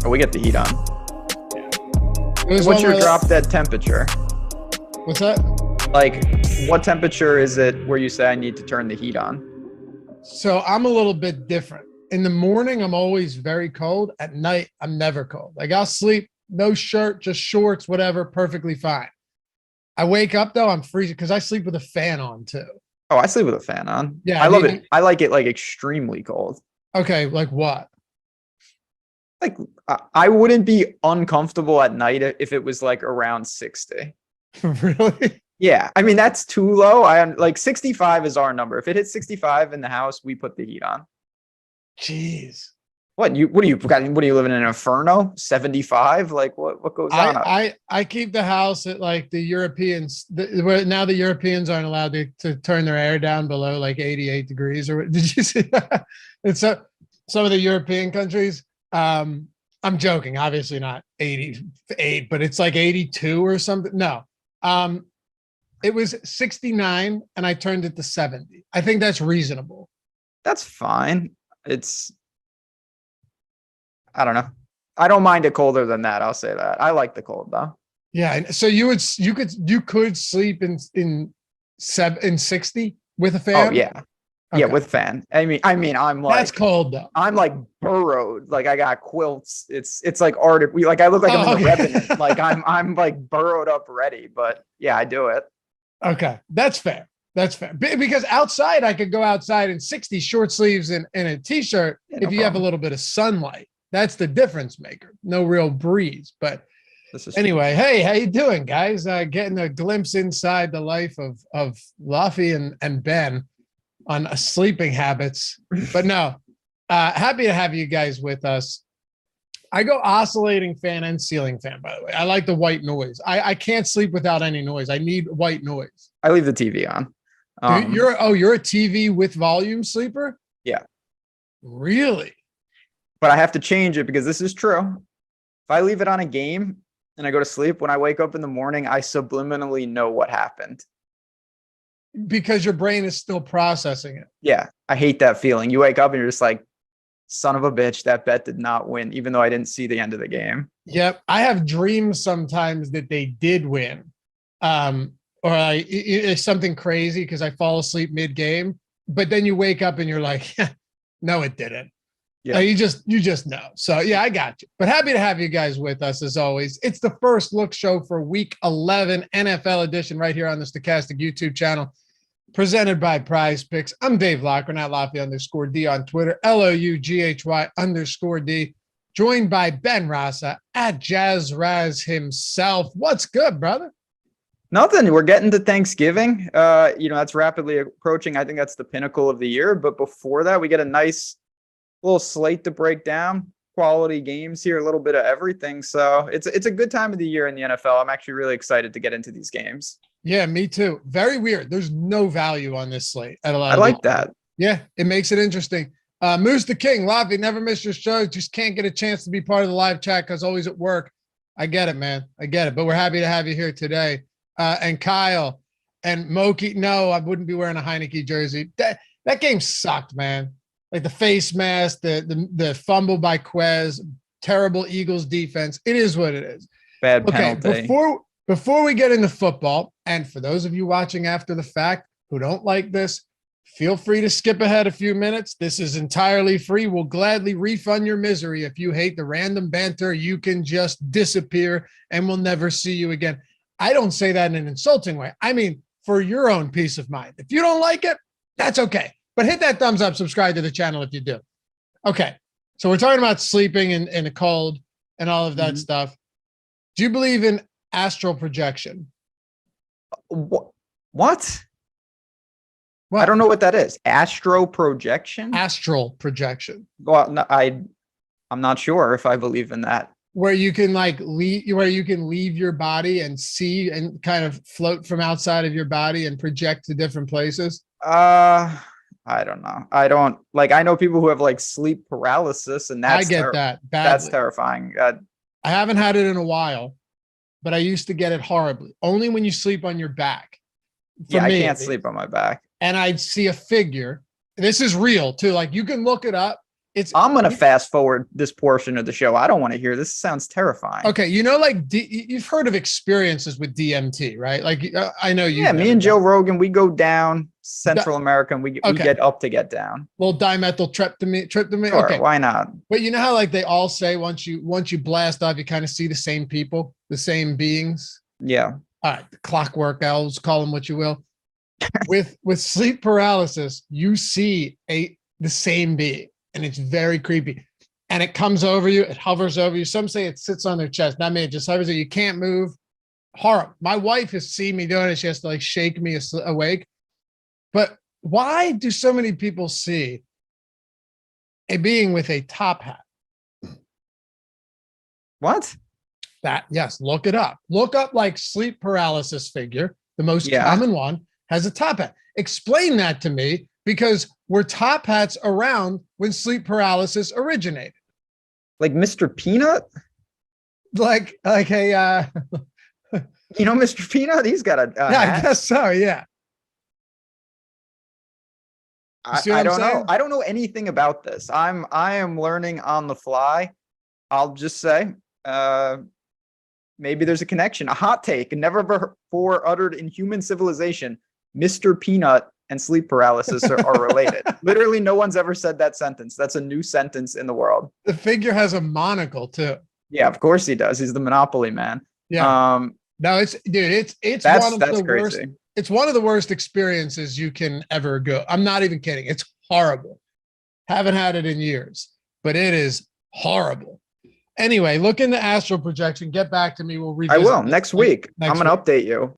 We get the heat on. Yeah. What's your drop dead temperature? What's that? Like, what temperature is it where you say I need to turn the heat on? So I'm a little bit different. In the morning, I'm always very cold. At night, I'm never cold. Like I'll sleep, no shirt, just shorts, whatever, perfectly fine. I wake up though, I'm freezing because I sleep with a fan on too. Oh, I sleep with a fan on. Yeah, I love it. I like it like extremely cold. Okay, like what? Like I wouldn't be uncomfortable at night if it was like around 60. Really? Yeah. I mean, that's too low. I am like 65 is our number. If it hits 65 in the house, we put the heat on. Jeez. What are you living in an inferno? 75? Like what goes on? I keep the house at like the Europeans. Now the Europeans aren't allowed to turn their air down below like 88 degrees. Or did you see that? And so some of the European countries, I'm joking, obviously not 88, but it's like 82 or something. No, it was 69 and I turned it to 70. I think that's reasonable. That's fine. I don't know. I don't mind it colder than that. I'll say that. I like the cold though. Yeah. So you could sleep in 60 with a fan? Oh yeah. Okay. Yeah, with fan. I mean, I'm like, that's cold though. I'm like burrowed. Like I got quilts. It's like art. I look like I'm in the Revenant. Like I'm like burrowed up ready. But yeah, I do it. Okay, that's fair. That's fair. Because outside, I could go outside in 60 short sleeves and a t-shirt if you have a little bit of sunlight. That's the difference maker. No real breeze. But anyway, hey, how you doing, guys? Getting a glimpse inside the life of Loughran and Ben on sleeping habits. But no, happy to have you guys with us. I go oscillating fan and ceiling fan, by the way. I like the white noise. I can't sleep without any noise. I need white noise. I leave the TV on. You're a TV with volume sleeper? Yeah. Really? But I have to change it because this is true. If I leave it on a game and I go to sleep, when I wake up in the morning, I subliminally know what happened. Because your brain is still processing it. Yeah. I hate that feeling. You wake up and you're just like, son of a bitch, that bet did not win, even though I didn't see the end of the game. Yep. I have dreams sometimes that they did win. Or it's something crazy because I fall asleep mid-game, but then you wake up and you're like, no, it didn't. Yeah. You just know. So yeah, I got you. But happy to have you guys with us as always. It's the first look show for week 11 NFL edition right here on the Stokastic YouTube channel, presented by PrizePicks. I'm Dave Loughran at Loughie_D on Twitter, LOUGHY_D, joined by Ben Rasa at JazzRaz himself. What's good, brother? Nothing. We're getting to Thanksgiving. That's rapidly approaching. I think that's the pinnacle of the year. But before that, we get a nice little slate to break down. Quality games here, a little bit of everything. So it's a good time of the year in the NFL. I'm actually really excited to get into these games. Yeah, me too. Very weird. There's no value on this slate at a lot. I like that. Yeah, it makes it interesting. Moose the King, Loughie, never miss your show. Just can't get a chance to be part of the live chat because always at work. I get it, man. I get it. But we're happy to have you here today. And Kyle and Moki. No, I wouldn't be wearing a Heineke jersey. That game sucked, man. Like the face mask, the fumble by Quez, terrible Eagles defense. It is what it is. Bad penalty. Before we get into football, and for those of you watching after the fact who don't like this, feel free to skip ahead a few minutes. This is entirely free. We'll gladly refund your misery. If you hate the random banter, you can just disappear and we'll never see you again. I don't say that in an insulting way. I mean, for your own peace of mind. If you don't like it, that's okay. But hit that thumbs up, subscribe to the channel if you do. Okay. So we're talking about sleeping in the cold and all of that stuff. Do you believe in astral projection. What? Well, I don't know what that is. Astro projection? Astral projection. Well, no, I'm not sure if I believe in that. Where you can leave your body and see and kind of float from outside of your body and project to different places. I don't know. I know people who have like sleep paralysis, and that's I get that badly. That's terrifying. I haven't had it in a while, but I used to get it horribly. Only when you sleep on your back. I can't sleep on my back. And I'd see a figure. This is real too. Like you can look it up. I'm going to fast forward this portion of the show. I don't want to hear this. Sounds terrifying. Okay. You've heard of experiences with DMT, right? Like I know you. Yeah. Me and Joe Rogan, we go down Central America and we get up to get down. Little dimethyltryptamine. Sure, okay. Why not? But you know how like they all say once you blast off, you kind of see the same people, the same beings. Yeah. All right. The clockwork elves, call them what you will. With sleep paralysis, you see the same being. And it's very creepy. And it comes over you. It hovers over you. Some say it sits on their chest. Not me. It just hovers. You can't move. Horrible. My wife has seen me doing it. She has to like shake me awake. But why do so many people see a being with a top hat? What? Yes. Look it up. Look up like sleep paralysis figure. The most common one has a top hat. Explain that to me. Because were top hats around when sleep paralysis originated? Like Mr. Peanut? Like a Mr. Peanut? He's got a hat. I guess so, yeah. I don't know. I don't know anything about this. I am learning on the fly. I'll just say, maybe there's a connection. A hot take, never before uttered in human civilization. Mr. Peanut and sleep paralysis are related. Literally, no one's ever said that sentence. That's a new sentence in the world. The figure has a monocle too. Yeah, of course he does. He's the Monopoly man. Yeah. No, it's one of the worst. It's one of the worst experiences you can ever go. I'm not even kidding. It's horrible. Haven't had it in years, but it is horrible. Anyway, look into astral projection. Get back to me. We'll revisit. I will next week. I'm going to update you.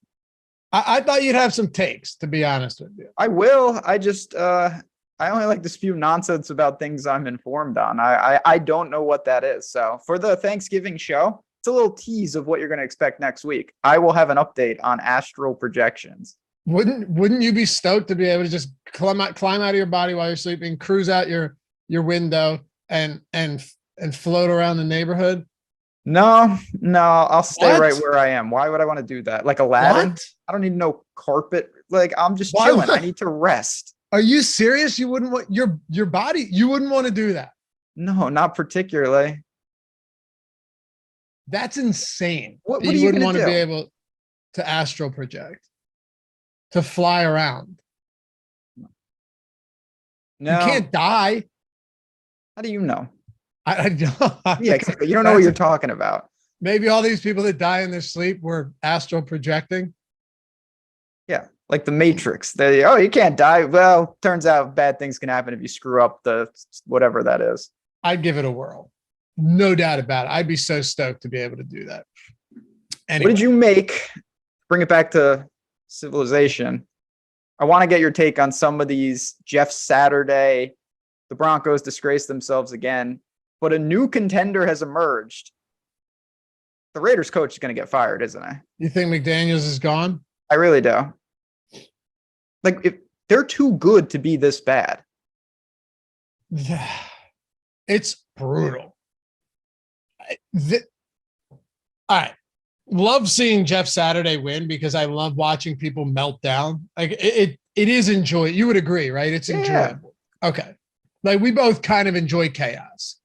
I thought you'd have some takes, to be honest with you. I will. I just, I only like to spew nonsense about things I'm informed on. I don't know what that is. So for the Thanksgiving show, it's a little tease of what you're going to expect next week. I will have an update on astral projections. Wouldn't you be stoked to be able to just climb out of your body while you're sleeping, cruise out your window and float around the neighborhood? No, I'll stay right where I am. Why would I want to do that? Like Aladdin? What? I don't need no carpet. Like I'm just chilling. I need to rest. Are you serious? You wouldn't want your body? You wouldn't want to do that? No, not particularly. That's insane. What you wouldn't want to be able to astral project, to fly around? No, you can't die. How do you know? I don't. Yeah, exactly. You don't know what you're talking about. Maybe all these people that die in their sleep were astral projecting. Yeah, like the Matrix. You can't die. Well, turns out bad things can happen if you screw up the whatever that is. I'd give it a whirl. No doubt about it. I'd be so stoked to be able to do that. Anyway. What did you make? Bring it back to civilization. I want to get your take on some of these. Jeff Saturday, the Broncos disgraced themselves again, but a new contender has emerged. The Raiders coach is going to get fired, isn't he? You think McDaniels is gone? I really do. Like, if they're too good to be this bad. It's brutal. All right. Love seeing Jeff Saturday win because I love watching people melt down. Like it is enjoyable. You would agree, right? It's enjoyable. Okay. Like we both kind of enjoy chaos.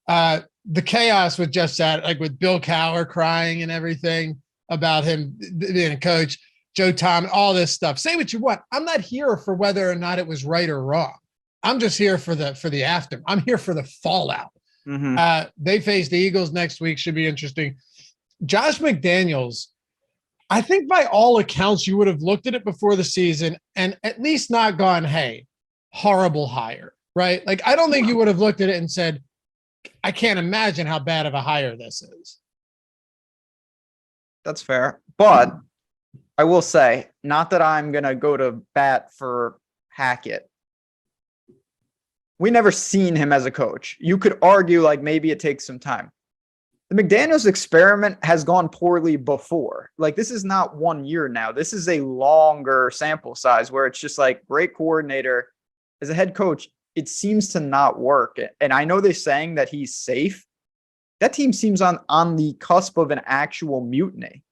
The chaos with Jeff Saturday, like with Bill Cowher crying and everything about him being a coach, Joe Tom, all this stuff. Say what you want. I'm not here for whether or not it was right or wrong. I'm just here for the after. I'm here for the fallout. Mm-hmm. They face the Eagles next week. Should be interesting. Josh McDaniels, I think by all accounts, you would have looked at it before the season and at least not gone, hey, horrible hire, right? Like, I don't think you would have looked at it and said, I can't imagine how bad of a hire this is. That's fair. But I will say, not that I'm going to go to bat for Hackett. We never seen him as a coach. You could argue like maybe it takes some time. The McDaniels experiment has gone poorly before. Like, this is not 1 year now. This is a longer sample size where it's just like great coordinator. As a head coach, it seems to not work. And I know they're saying that he's safe. That team seems on the cusp of an actual mutiny.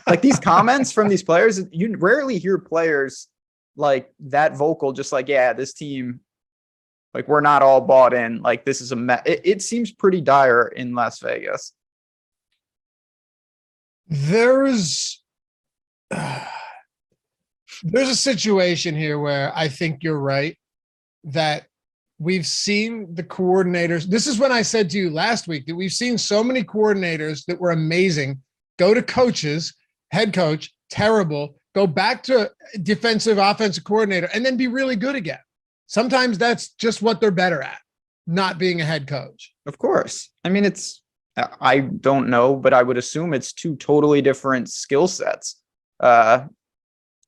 Like, these comments from these players, you rarely hear players like that vocal, just like, yeah, this team, like, we're not all bought in. Like, this is a mess. It seems pretty dire in Las Vegas. There's a situation here where I think you're right, that we've seen the coordinators. This is when I said to you last week that we've seen so many coordinators that were amazing go to coaches, head coach, terrible, go back to defensive, offensive coordinator, and then be really good again. Sometimes that's just what they're better at, not being a head coach. Of course. I mean, I don't know, but I would assume it's two totally different skill sets. And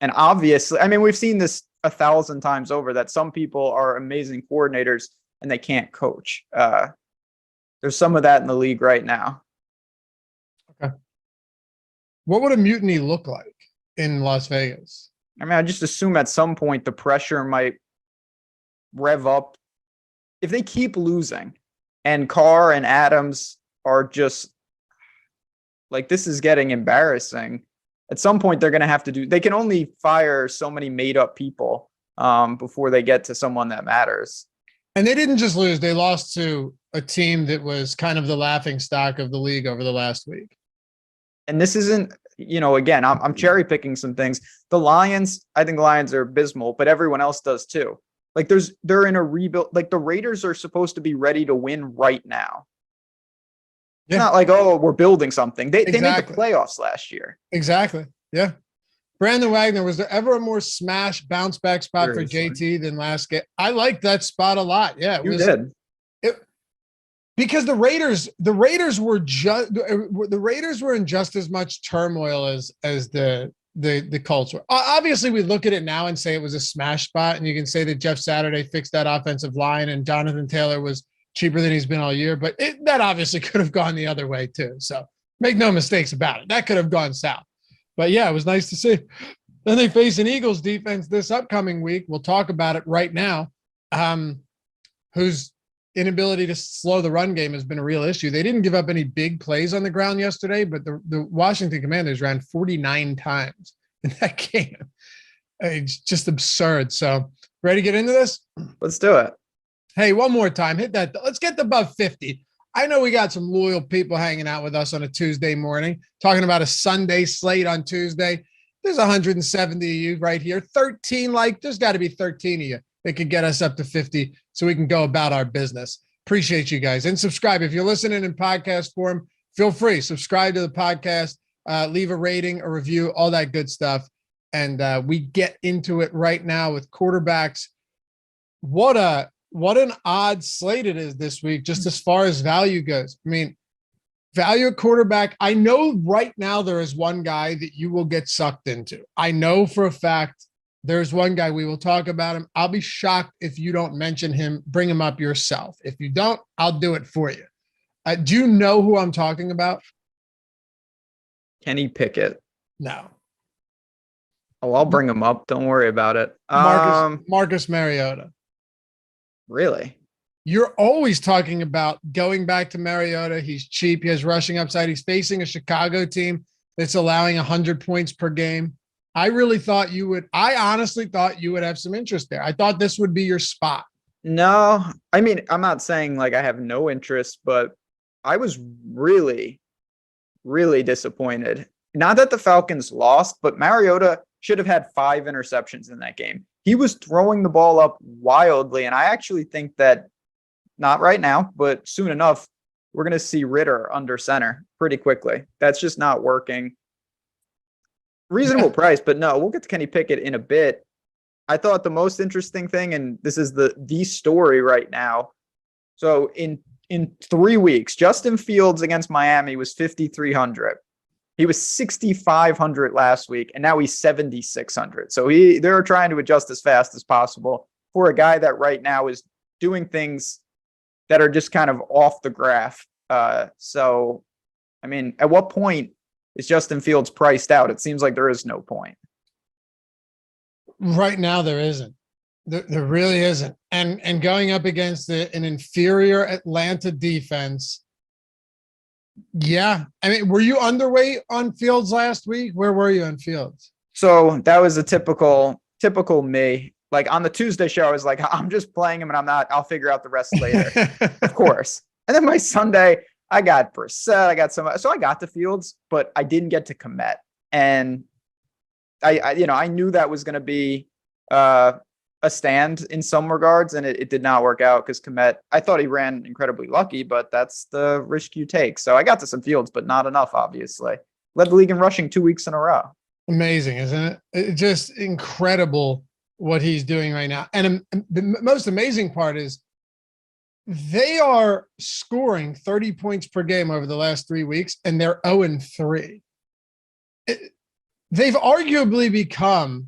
obviously, I mean, we've seen this 1,000 times over that some people are amazing coordinators and they can't coach. There's some of that in the league right now. Okay. What would a mutiny look like in Las Vegas? I mean, I just assume at some point the pressure might rev up. If they keep losing and Carr and Adams are just like, this is getting embarrassing. At some point they're going to have to they can only fire so many made up people before they get to someone that matters. And they didn't just lose. They lost to a team that was kind of the laughing stock of the league over the last week. And this isn't, again, I'm cherry picking some things. The Lions, I think the Lions are abysmal, but everyone else does too. Like, they're in a rebuild. Like, the Raiders are supposed to be ready to win right now. It's not like, oh, we're building something. They made the playoffs last year. Exactly. Yeah. Brandon Wagner, was there ever a more smash bounce back spot for JT than last game? I like that spot a lot. Yeah, You did. Because the Raiders were in just as much turmoil as the Colts were. Obviously, we look at it now and say it was a smash spot, and you can say that Jeff Saturday fixed that offensive line and Jonathan Taylor was cheaper than he's been all year, but that obviously could have gone the other way too. So make no mistakes about it. That could have gone south. But yeah, it was nice to see. Then they face an Eagles defense this upcoming week. We'll talk about it right now. Whose inability to slow the run game has been a real issue. They didn't give up any big plays on the ground yesterday, but the Washington Commanders ran 49 times in that game. It's just absurd. So ready to get into this? Let's do it. Hey, one more time. Hit that. Let's get to above 50. I know we got some loyal people hanging out with us on a Tuesday morning, talking about a Sunday slate on Tuesday. There's 170 of you right here. 13, there's got to be 13 of you that could get us up to 50 so we can go about our business. Appreciate you guys. And subscribe. If you're listening in podcast form, feel free. Subscribe to the podcast, leave a rating, a review, all that good stuff. And we get into it right now with quarterbacks. What an odd slate it is this week, just as far as value goes. I mean, value at quarterback. I know right now there is one guy that you will get sucked into. I know for a fact there's one guy. We will talk about him. I'll be shocked if you don't mention him, bring him up yourself. If you don't, I'll do it for you. Do you know who I'm talking about? Kenny Pickett. No. Oh, I'll bring him up. Don't worry about it. Marcus Mariota. Really? You're always talking about going back to Mariota. He's cheap. He has rushing upside. He's facing a Chicago team that's allowing 100 points per game. I honestly thought you would have some interest there. I thought this would be your spot. No, I mean, I'm not saying like I have no interest, but I was really, really disappointed. Not that the Falcons lost, but Mariota should have had 5 interceptions in that game. He was throwing the ball up wildly, and I actually think that, not right now, but soon enough, we're going to see Ritter under center pretty quickly. That's just not working. Reasonable price, but no, we'll get to Kenny Pickett in a bit. I thought the most interesting thing, and this is the story right now. So in 3 weeks, Justin Fields against Miami was 5,300. He was 6,500 last week, and now he's 7,600. So they're trying to adjust as fast as possible for a guy that right now is doing things that are just kind of off the graph. So, I mean, at what point is Justin Fields priced out? It seems like there is no point. Right now, there isn't. There really isn't. And going up against an inferior Atlanta defense. Yeah. I mean, were you underweight on Fields last week? Where were you on Fields? So that was a typical me. Like on the Tuesday show, I was like, I'm just playing him and I'll figure out the rest later. Of course. And then my Sunday, I got Brissett, so I got the Fields, but I didn't get to Komet. And I knew that was going to be a stand in some regards, and it did not work out because Komet, I thought he ran incredibly lucky, but that's the risk you take. So I got to some Fields, but not enough, obviously. Led the league in rushing 2 weeks in a row. Amazing, isn't it? It's just incredible what he's doing right now. And the most amazing part is they are scoring 30 points per game over the last 3 weeks, and they're 0-3. They've arguably become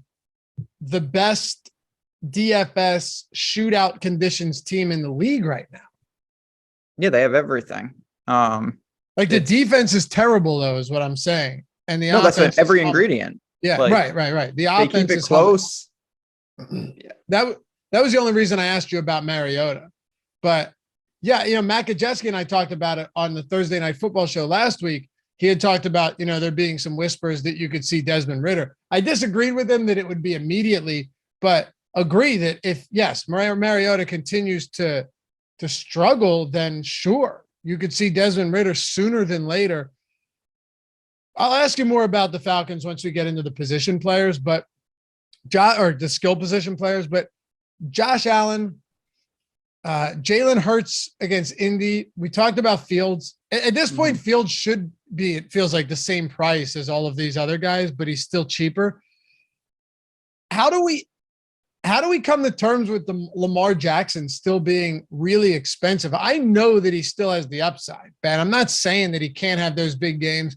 the best DFS shootout conditions team in the league right now. Yeah, they have everything. Like the defense is terrible, though, is what I'm saying. And the offense that's every ingredient. Yeah, like, right. The offense keep it is close. Yeah. That was the only reason I asked you about Mariota. But yeah, Matt Kajeski and I talked about it on the Thursday Night Football show last week. He had talked about, there being some whispers that you could see Desmond Ridder. I disagreed with him that it would be immediately, but agree that if, yes, Mariota continues to struggle, then sure, you could see Desmond Ridder sooner than later. I'll ask you more about the Falcons once we get into the position players, but the skill position players, but Josh Allen, Jalen Hurts against Indy. We talked about Fields. At this point, Fields should be, it feels like, the same price as all of these other guys, but he's still cheaper. How do we come to terms with the Lamar Jackson still being really expensive? I know that he still has the upside, Ben. I'm not saying that he can't have those big games.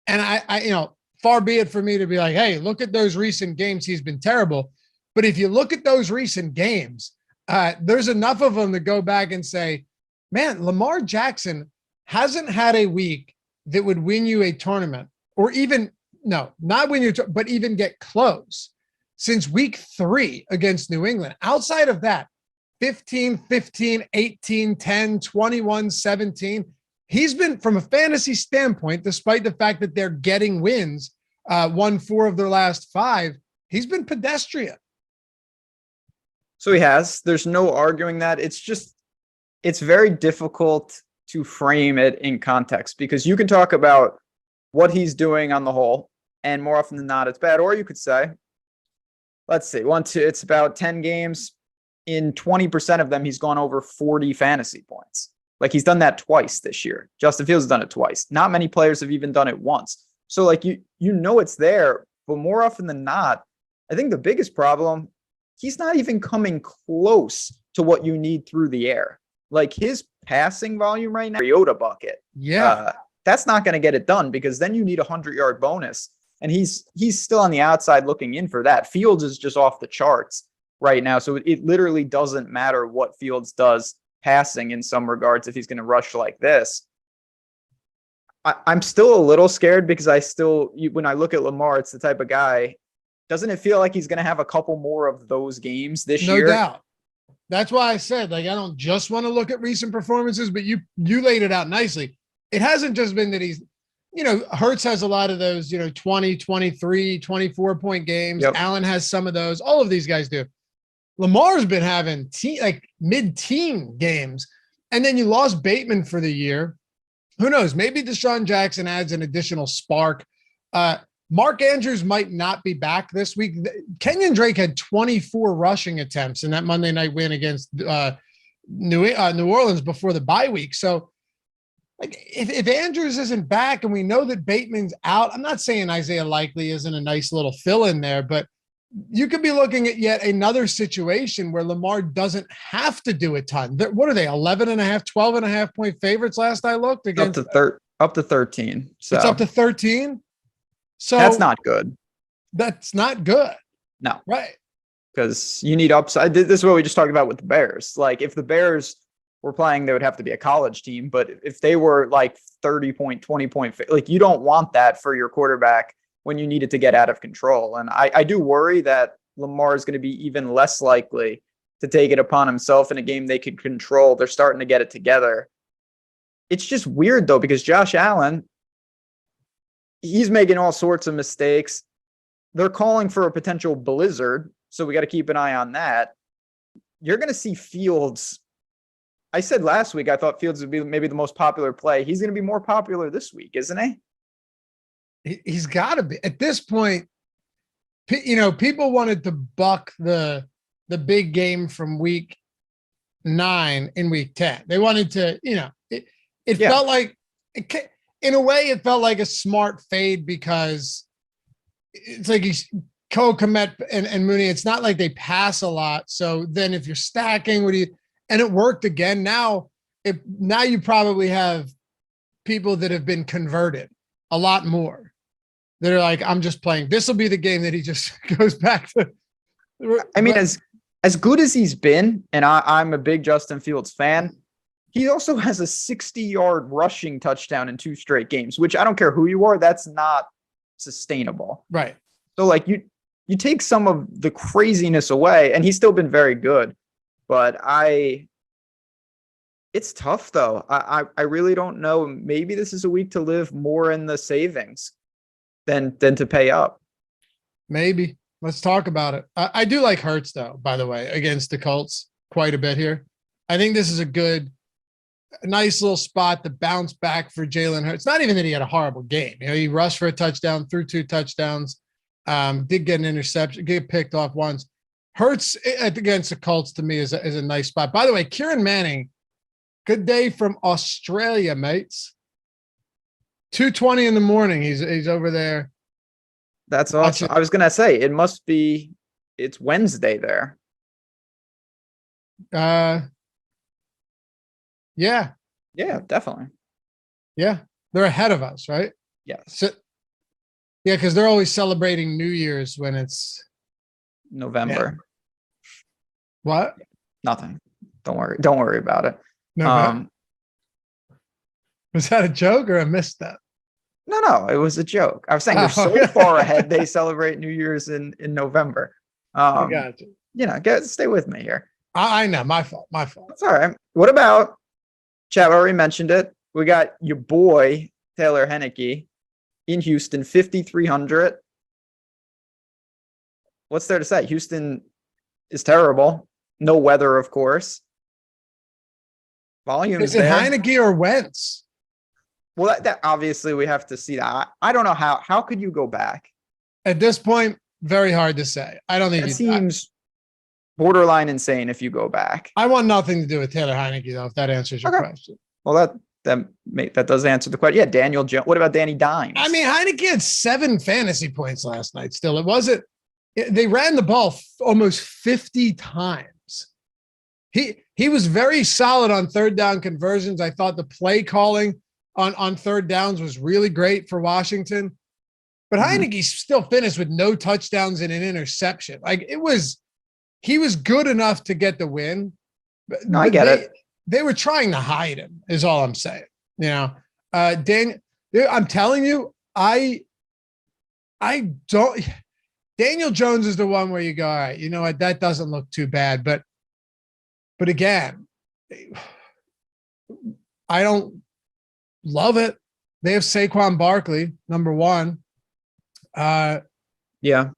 And I far be it for me to be like, hey, look at those recent games. He's been terrible. But if you look at those recent games, there's enough of them to go back and say, man, Lamar Jackson hasn't had a week that would win you a tournament, or even, no, not win you, but even get close since week 3 against New England. Outside of that, 15, 15, 18, 10, 21, 17. He's been, from a fantasy standpoint, despite the fact that they're getting wins, won 4 of their last 5, he's been pedestrian. So he has. There's no arguing that. It's very difficult to frame it in context, because you can talk about what he's doing on the whole, and more often than not, it's bad. Or you could say, let's see, it's about 10 games. In 20% of them, he's gone over 40 fantasy points. Like, he's done that twice this year. Justin Fields has done it twice. Not many players have even done it once. So, like, it's there, but more often than not, I think the biggest problem, he's not even coming close to what you need through the air. Like, his passing volume right now, Mariota bucket. Yeah. That's not going to get it done, because then you need a 100-yard bonus. And he's still on the outside looking in for that. Fields is just off the charts right now. So it literally doesn't matter what Fields does passing in some regards if he's going to rush like this. I'm still a little scared, because when I look at Lamar, it's the type of guy, doesn't it feel like he's going to have a couple more of those games this year? No doubt. That's why I said, like, I don't just want to look at recent performances, but you laid it out nicely. It hasn't just been that he's, Hurts has a lot of those, 20, 23, 24-point games. Yep. Allen has some of those. All of these guys do. Lamar's been having mid-teen games. And then you lost Bateman for the year. Who knows? Maybe Deshaun Jackson adds an additional spark. Mark Andrews might not be back this week. Kenyon Drake had 24 rushing attempts in that Monday night win against New Orleans before the bye week. So, like, if Andrews isn't back and we know that Bateman's out, I'm not saying Isaiah Likely isn't a nice little fill in there, but you could be looking at yet another situation where Lamar doesn't have to do a ton. What are they, 11.5, 12.5 point favorites last I looked? Against up to 13. So it's up to 13. So That's not good. That's not good. No. Right. Because you need upside. This is what we just talked about with the Bears. Like if the Bears were playing, they would have to be a college team. But if they were like 30-point, 20-point, like you don't want that for your quarterback when you need it to get out of control. And I do worry that Lamar is going to be even less likely to take it upon himself in a game they could control. They're starting to get it together. It's just weird though, because Josh Allen, he's making all sorts of mistakes. They're calling for a potential blizzard. So we got to keep an eye on that. You're going to see Fields. I said last week, I thought Fields would be maybe the most popular play. He's going to be more popular this week, isn't he? He's got to be at this point. You know, people wanted to buck the big game from week 9 in week 10. They wanted to, you know, it felt like, in a way, it felt like a smart fade because it's like he's Komet and Mooney. It's not like they pass a lot. So then if you're stacking, and it worked again. Now you probably have people that have been converted a lot more. That are like, I'm just playing. This will be the game that he just goes back to. I mean, as good as he's been, and I'm a big Justin Fields fan, he also has a 60-yard rushing touchdown in 2 straight games, which I don't care who you are, that's not sustainable. Right. So like you take some of the craziness away, and he's still been very good. But it's tough though. I really don't know. Maybe this is a week to live more in the savings than to pay up. Maybe. Let's talk about it. I do like Hurts though, by the way, against the Colts quite a bit here. I think this is a nice little spot to bounce back for Jalen Hurts. Not even that he had a horrible game. You know, he rushed for a touchdown, threw 2 touchdowns, did get an interception, get picked off once. Hurts against the Colts to me is a nice spot. By the way, Kieran Manning, good day from Australia, mates. 2:20 in the morning. He's over there. That's awesome. I was gonna say it's Wednesday there. Yeah. Yeah, definitely. Yeah. They're ahead of us, right? Yeah. So, yeah, because they're always celebrating New Year's when it's November. Yeah. What? Nothing. Don't worry about it. No. Was that a joke or I missed that? No, it was a joke. I was saying they're so far ahead. They celebrate New Year's in November. I got you. You know, stay with me here. I know. My fault. That's all right. What about, Chad already mentioned it. We got your boy, Taylor Heineke in Houston, 5,300. What's there to say? Houston is terrible. No weather, of course. Volume is it there. Heineke or Wentz? Well, that obviously we have to see that. I don't know how could you go back at this point. Very hard to say. I don't think it seems borderline insane if you go back. I want nothing to do with Taylor Heineke though. If that answers your question. Well, that does answer the question. Yeah, Daniel Jones. What about Danny Dimes? I mean, Heineke had 7 fantasy points last night. Still, it wasn't. They ran the ball almost 50 times. He was very solid on 3rd down conversions. I thought the play calling on 3rd downs was really great for Washington. But Heineke still finished with no touchdowns and an interception. Like he was good enough to get the win. No, I get it. They were trying to hide him, is all I'm saying. You know, I'm telling you, I don't. Daniel Jones is the one where you go, all right, you know what, that doesn't look too bad. But again, I don't love it. They have Saquon Barkley, number 1. Yeah.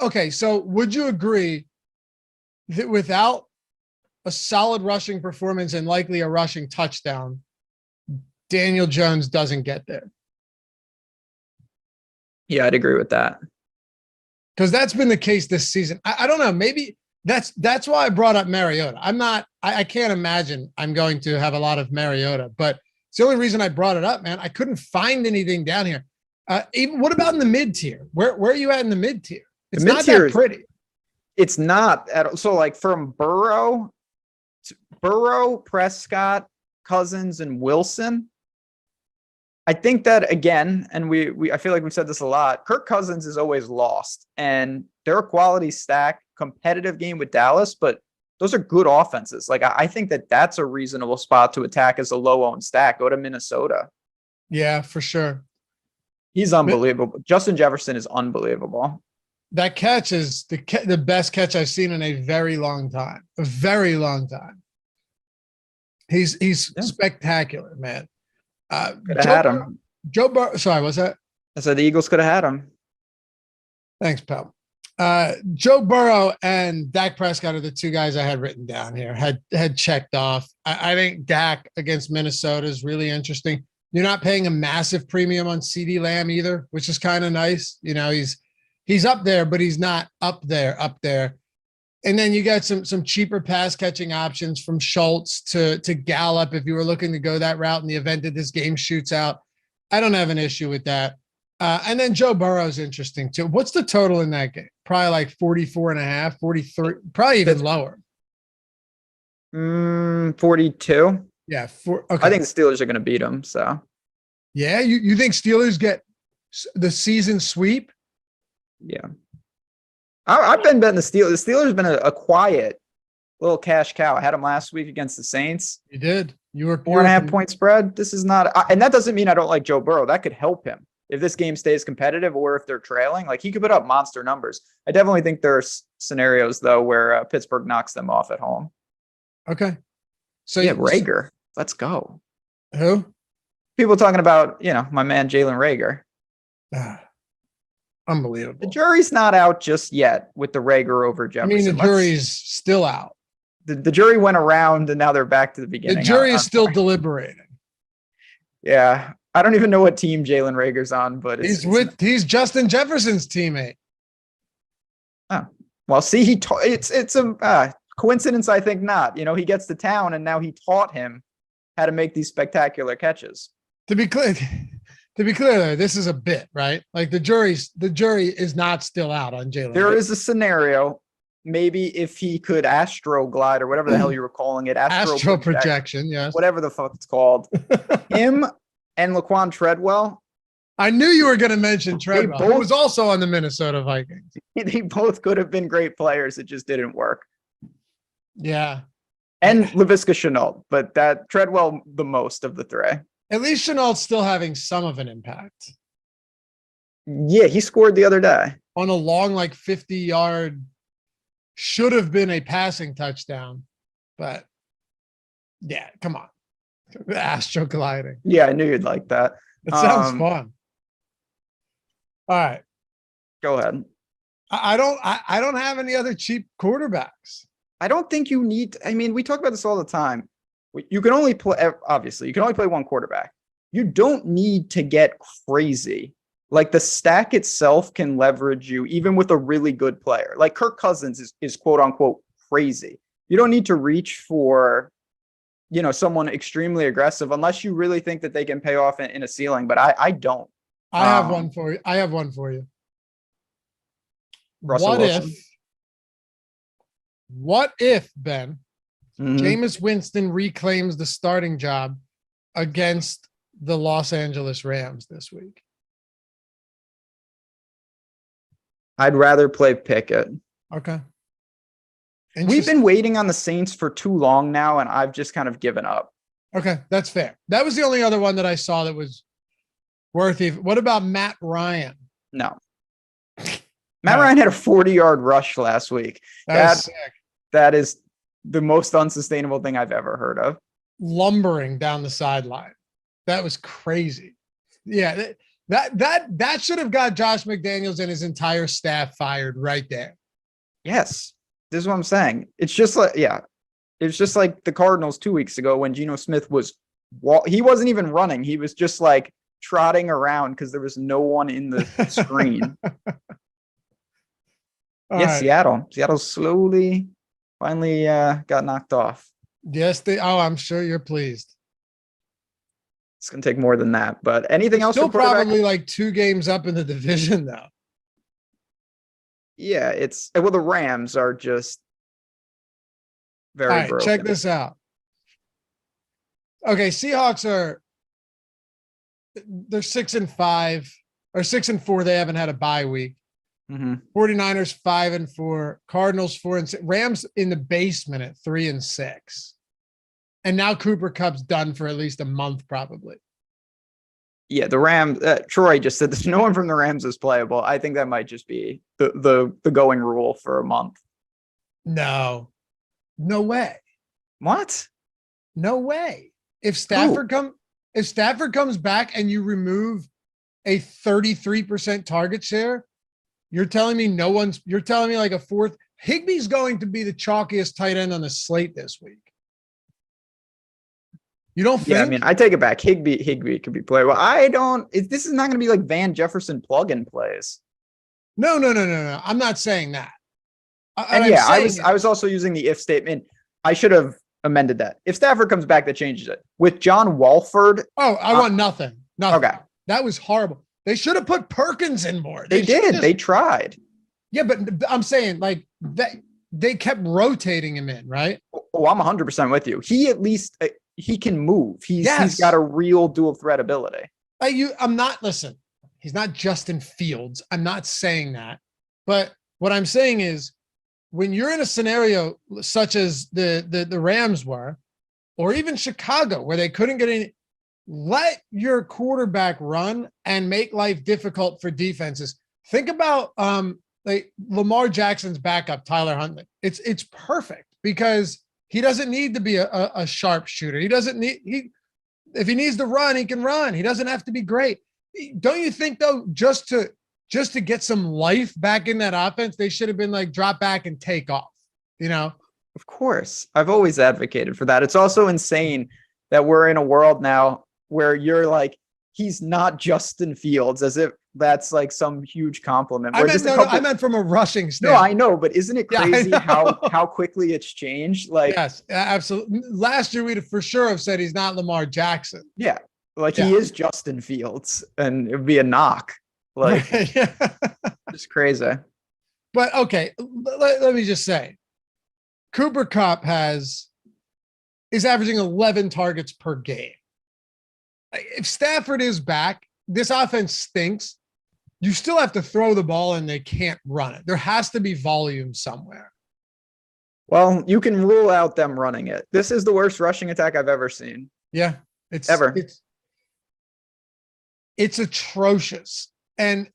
Okay, so would you agree that without a solid rushing performance and likely a rushing touchdown, Daniel Jones doesn't get there? Yeah, I'd agree with that. Because that's been the case this season. I don't know. Maybe that's why I brought up Mariota. I can't imagine I'm going to have a lot of Mariota, but it's the only reason I brought it up, man. I couldn't find anything down here. Even what about in the mid tier? Where are you at in the mid tier? It's not that pretty. It's not at all. So like from Burrow, Prescott, Cousins, and Wilson, I think that again, and I feel like we've said this a lot. Kirk Cousins is always lost, and they're a quality stack, competitive game with Dallas, but those are good offenses. Like I think that that's a reasonable spot to attack as a low owned stack. Go to Minnesota. Yeah, for sure. He's unbelievable. Justin Jefferson is unbelievable. That catch is the best catch I've seen in a very long time. A very long time. He's spectacular, man. Could have had him. Joe Burrow. Sorry, what's that? I said the Eagles could have had him. Thanks, pal. Joe Burrow and Dak Prescott are the two guys I had written down here. Had checked off. I think Dak against Minnesota is really interesting. You're not paying a massive premium on CeeDee Lamb either, which is kind of nice. You know, he's up there, but he's not up there. And then you got some cheaper pass catching options from Schultz to Gallup if you were looking to go that route in the event that this game shoots out. I don't have an issue with that. And then Joe Burrow's interesting too. What's the total in that game? Probably like 44.5, 43, probably even lower. 42. Yeah. Okay. I think the Steelers are going to beat them. So yeah, you think Steelers get the season sweep? Yeah. I've been betting the Steelers. The Steelers have been a quiet little cash cow. I had them last week against the Saints. You did. You were 4.5 point spread. This is not, and that doesn't mean I don't like Joe Burrow. That could help him if this game stays competitive or if they're trailing. Like he could put up monster numbers. I definitely think there are scenarios though where Pittsburgh knocks them off at home. Okay. So yeah, Rager. Let's go. Who? People talking about, my man Jalen Rager. Unbelievable. The jury's not out just yet with the Rager over Jefferson. I mean, the jury's still out. The jury went around and now they're back to the beginning. The jury is still deliberating. Yeah. I don't even know what team Jalen Rager's on, but he's Justin Jefferson's teammate. Oh, well, see, it's a coincidence. I think not. He gets to town and now he taught him how to make these spectacular catches. To be clear, though, this is a bit, right? Like the jury is not still out on Jalen. There is a scenario, maybe if he could astral glide or whatever the hell you were calling it, astral projection, yes, whatever the fuck it's called. Him and Laquan Treadwell. I knew you were going to mention Treadwell, who was also on the Minnesota Vikings. They both could have been great players. It just didn't work. Yeah. And Laviska Shenault, but that Treadwell the most of the three. At least Chenault's still having some of an impact. Yeah, he scored the other day. On a long, 50-yard, should have been a passing touchdown. But, yeah, come on. Astro gliding. Yeah, I knew you'd like that. It sounds fun. All right. Go ahead. I don't have any other cheap quarterbacks. I don't think you need. I mean, we talk about this all the time. You can only play, obviously, you can only play one quarterback. You don't need to get crazy. Like the stack itself can leverage you even with a really good player. Like Kirk Cousins is quote unquote crazy. You don't need to reach for, someone extremely aggressive unless you really think that they can pay off in a ceiling. But I don't. I have one for you. Russell Wilson. What if, Ben, Jameis Winston reclaims the starting job against the Los Angeles Rams this week? I'd rather play Pickett. Okay. We've been waiting on the Saints for too long now, and I've just kind of given up. Okay, that's fair. That was the only other one that I saw that was worth it. What about Matt Ryan? No. Matt Ryan had a 40-yard rush last week. That's sick. That is the most unsustainable thing I've ever heard of. Lumbering down the sideline. That was crazy. Yeah, that should have got Josh McDaniels and his entire staff fired right there. Yes. This is what I'm saying. It's just like the Cardinals 2 weeks ago when Geno Smith he wasn't even running. He was just trotting around because there was no one in the screen. Yes, right. Seattle slowly finally got knocked off. Yes, I'm sure you're pleased. It's going to take more than that, but anything else? Still probably 2 games up in the division though. Yeah, the Rams are just very broken. Check this out. Okay, Seahawks are they're 6-5 or 6-4. They haven't had a bye week. 49ers 5-4, Cardinals 4-6, Rams in the basement at 3-6. And now Cooper Kupp's done for at least a month, probably. Yeah, the Rams. Troy just said there's no one from the Rams is playable. I think that might just be the going rule for a month. No way. What? No way. If Stafford comes back and you remove a 33% target share, you're telling me like a fourth. Higbee's going to be the chalkiest tight end on the slate this week. You don't think? Yeah, I mean, I take it back. Higbee could be playable. This is not going to be like Van Jefferson plug-in plays. No. I'm not saying that. I was also using the if statement. I should have amended that. If Stafford comes back, that changes it. With John Walford. Oh, I want nothing. Okay. That was horrible. They should have put Perkins in more. They did. They tried. Yeah, but I'm saying like they kept rotating him in, right? Oh, I'm 100% with you. He at least he can move. He's got a real dual threat ability. Listen, he's not Justin Fields. I'm not saying that. But what I'm saying is when you're in a scenario such as the Rams were, or even Chicago, where they couldn't get any, let your quarterback run and make life difficult for defenses. Think about like Lamar Jackson's backup, Tyler Huntley. It's perfect because he doesn't need to be a sharp shooter. If he needs to run, he can run. He doesn't have to be great. Don't you think though, just to get some life back in that offense, they should have been like drop back and take off, you know? Of course. I've always advocated for that. It's also insane that we're in a world now where you're like, he's not Justin Fields, as if that's like some huge compliment. I meant from a rushing standpoint. No, I know, but isn't it crazy how quickly it's changed? Like, yes, absolutely. Last year we'd for sure have said he's not Lamar Jackson. Yeah, like he is Justin Fields, and it would be a knock. Like, it's crazy. But okay, let me just say, Cooper Kupp is averaging 11 targets per game. If Stafford is back, this offense stinks. You still have to throw the ball and they can't run it. There has to be volume somewhere. Well, you can rule out them running it. This is the worst rushing attack I've ever seen. Yeah, it's atrocious. And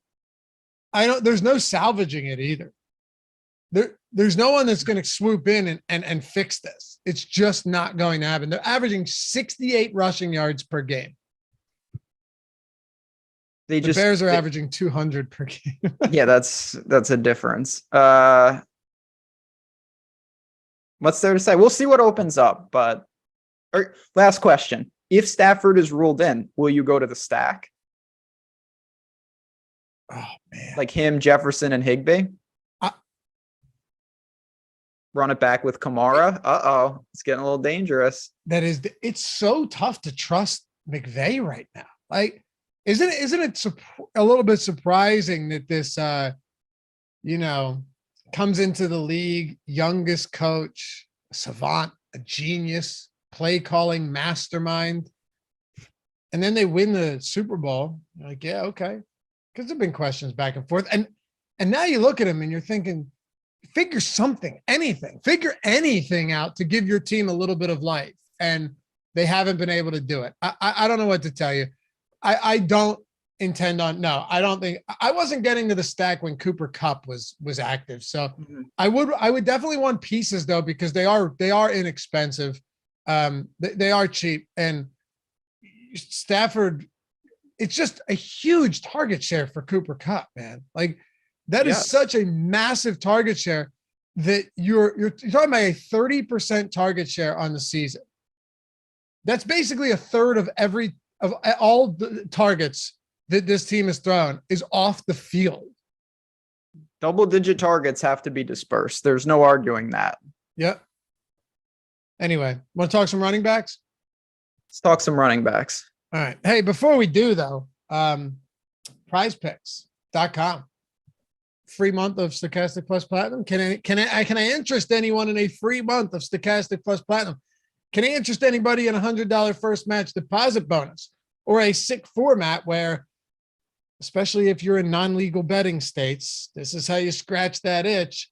there's no salvaging it either. There's no one that's going to swoop in and fix this. It's just not going to happen. They're averaging 68 rushing yards per game. The Bears are averaging 200 per game. Yeah, that's a difference. What's there to say? We'll see what opens up. But last question: if Stafford is ruled in, will you go to the stack? Oh man, like him, Jefferson, and Higbee. Run it back with Kamara. It's getting a little dangerous. It's so tough to trust McVay right now. Like, isn't it a little bit surprising that this, comes into the league, youngest coach, a savant, a genius, play calling mastermind, and then they win the Super Bowl. You're like, yeah, okay, because there've been questions back and forth, and now you look at him and you're thinking, figure anything out to give your team a little bit of life, and they haven't been able to do it. I don't know what to tell you. I don't intend on. No, I don't think I wasn't getting to the stack when Cooper Kupp was active. So I would definitely want pieces though, because they are inexpensive. They are cheap, and Stafford, it's just a huge target share for Cooper Kupp, man. Like that is such a massive target share that you're talking about a 30% target share on the season. That's basically a third of all the targets that this team has thrown is off the field. Double-digit targets have to be dispersed. There's no arguing that. Yep. Anyway, want to talk some running backs? Let's talk some running backs. All right. Hey, before we do though, PrizePicks.com. Free month of Stokastic Plus Platinum. Can I interest anyone in a free month of Stokastic Plus Platinum? Can I interest anybody in $100 first match deposit bonus? or a sick format where, especially if you're in non-legal betting states, this is how you scratch that itch.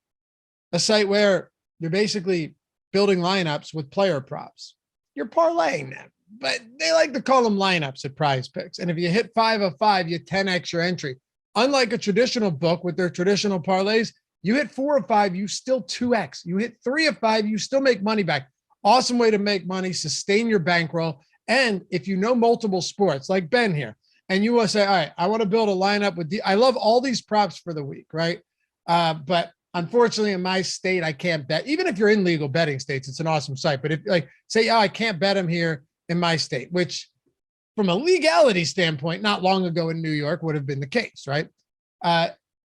A site where you're basically building lineups with player props. You're parlaying them, but they like to call them lineups at PrizePicks. And if you hit 5 of 5, you 10x your entry. Unlike a traditional book with their traditional parlays, you hit 4 of 5, you still 2x. You hit 3 of 5, you still make money back. Awesome way to make money, sustain your bankroll. And if you know multiple sports, like Ben here, and you want to say, all right, I want to build a lineup with I love all these props for the week, right? But unfortunately, in my state, I can't bet. Even if you're in legal betting states, it's an awesome site. But if like say, oh, I can't bet them here in my state, which from a legality standpoint, not long ago in New York would have been the case, right?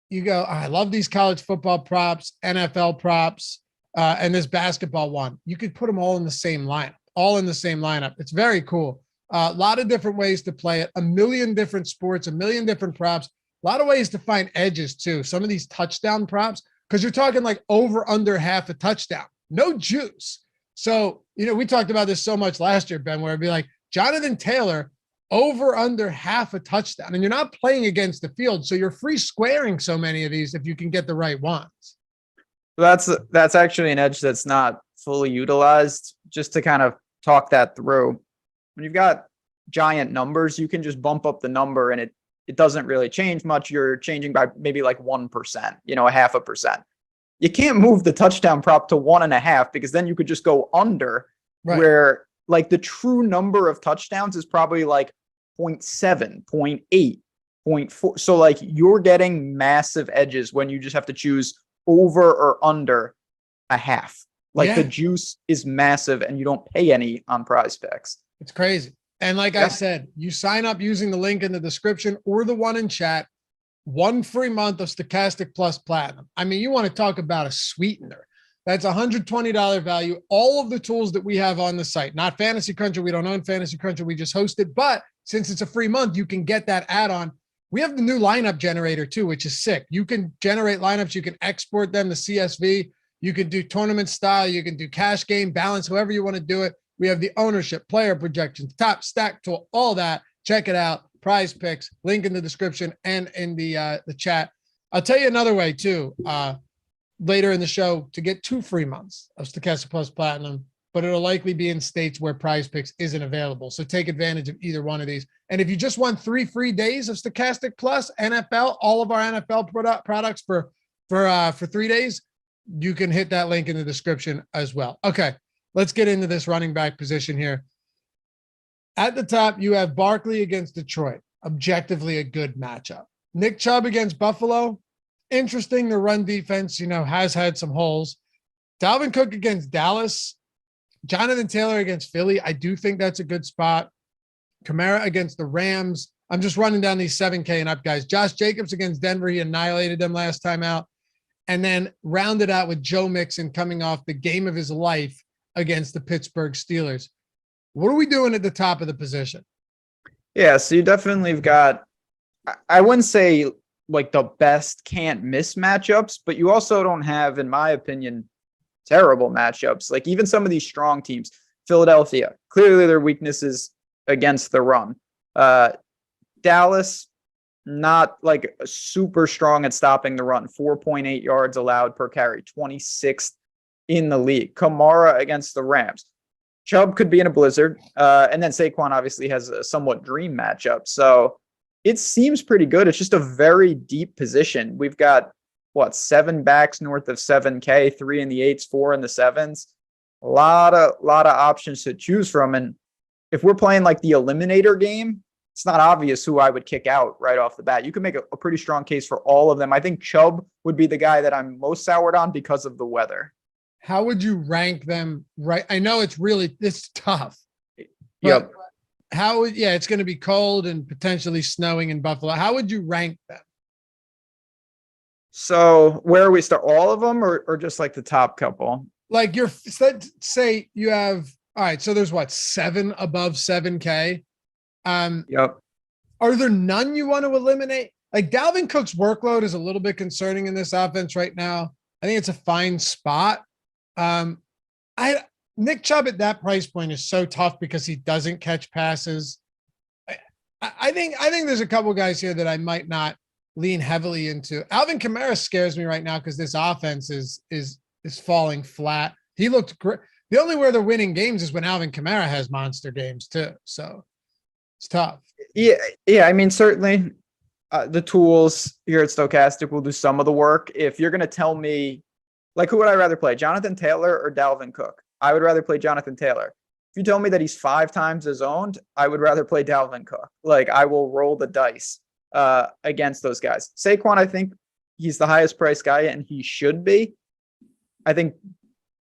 You go, oh, I love these college football props, NFL props, and this basketball one. You could put them all in the same lineup. It's very cool. A lot of different ways to play it, a million different sports, a million different props, a lot of ways to find edges too. Some of these touchdown props, because you're talking like over under half a touchdown, no juice. So, we talked about this so much last year, Ben, where it'd be like Jonathan Taylor over under half a touchdown, and you're not playing against the field. So you're free squaring so many of these if you can get the right ones. That's actually an edge that's not fully utilized. Just to kind of talk that through. When you've got giant numbers, you can just bump up the number and it doesn't really change much. You're changing by maybe like 1%, a 0.5%. You can't move the touchdown prop to 1.5 because then you could just go under, right, where like the true number of touchdowns is probably like 0.7, 0.8, 0.4. So like you're getting massive edges when you just have to choose over or under a half. Like the juice is massive and you don't pay any on PrizePicks. It's crazy. And like I said, you sign up using the link in the description or the one in chat, 1 free month of Stokastic Plus Platinum. I mean, you want to talk about a sweetener. That's $120 value. All of the tools that we have on the site, not Fantasy Cruncher. We don't own Fantasy Cruncher. We just host it. But since it's a free month, you can get that add-on. We have the new lineup generator too, which is sick. You can generate lineups. You can export them to CSV. You can do tournament style. You can do cash game, balance, however you want to do it. We have the ownership, player projections, top stack tool, all that. Check it out. PrizePicks, link in the description and in the chat. I'll tell you another way too, later in the show to get 2 free months of Stokastic Plus Platinum, but it'll likely be in states where PrizePicks isn't available. So take advantage of either one of these. And if you just want 3 free days of Stokastic Plus NFL, all of our NFL products for 3 days, you can hit that link in the description as well. Okay. Let's get into this running back position here. At the top, you have Barkley against Detroit. Objectively a good matchup. Nick Chubb against Buffalo. Interesting. The run defense, has had some holes. Dalvin Cook against Dallas. Jonathan Taylor against Philly. I do think that's a good spot. Kamara against the Rams. I'm just running down these 7K and up guys. Josh Jacobs against Denver. He annihilated them last time out. And then rounded out with Joe Mixon coming off the game of his life against the Pittsburgh Steelers. What are we doing at the top of the position? Yeah, so you definitely have got, I wouldn't say like the best can't miss matchups, but you also don't have, in my opinion, terrible matchups. Like even some of these strong teams, Philadelphia, clearly their weaknesses against the run. Dallas, not like super strong at stopping the run, 4.8 yards allowed per carry, 26th in the league. Kamara against the Rams. Chubb could be in a blizzard. And then Saquon obviously has a somewhat dream matchup. So it seems pretty good. It's just a very deep position. We've got, 7 backs north of 7K, 3 in the 8s, 4 in the 7s. A lot of options to choose from. And if we're playing like the eliminator game, it's not obvious who I would kick out right off the bat. You can make a pretty strong case for all of them. I think Chubb would be the guy that I'm most soured on because of the weather. How would you rank them? Right. I know it's tough. Yep. It's going to be cold and potentially snowing in Buffalo. How would you rank them? So where we start, all of them or just like the top couple? Like say you have, all right. So there's 7 above 7K. Yep. Are there none you want to eliminate? Like Dalvin Cook's workload is a little bit concerning in this offense right now. I think it's a fine spot. Nick Chubb at that price point is so tough because he doesn't catch passes. I think there's a couple guys here that I might not lean heavily into. Alvin Kamara scares me right now because this offense is falling flat. He looked great. The only where they're winning games is when Alvin Kamara has monster games too. So it's tough. Yeah. I mean, certainly the tools here at Stokastic will do some of the work. If you're going to tell me, like, who would I rather play, Jonathan Taylor or Dalvin Cook? I would rather play Jonathan Taylor. If you tell me that he's 5 times as owned, I would rather play Dalvin Cook. Like, I will roll the dice against those guys. Saquon, I think he's the highest priced guy, and he should be. I think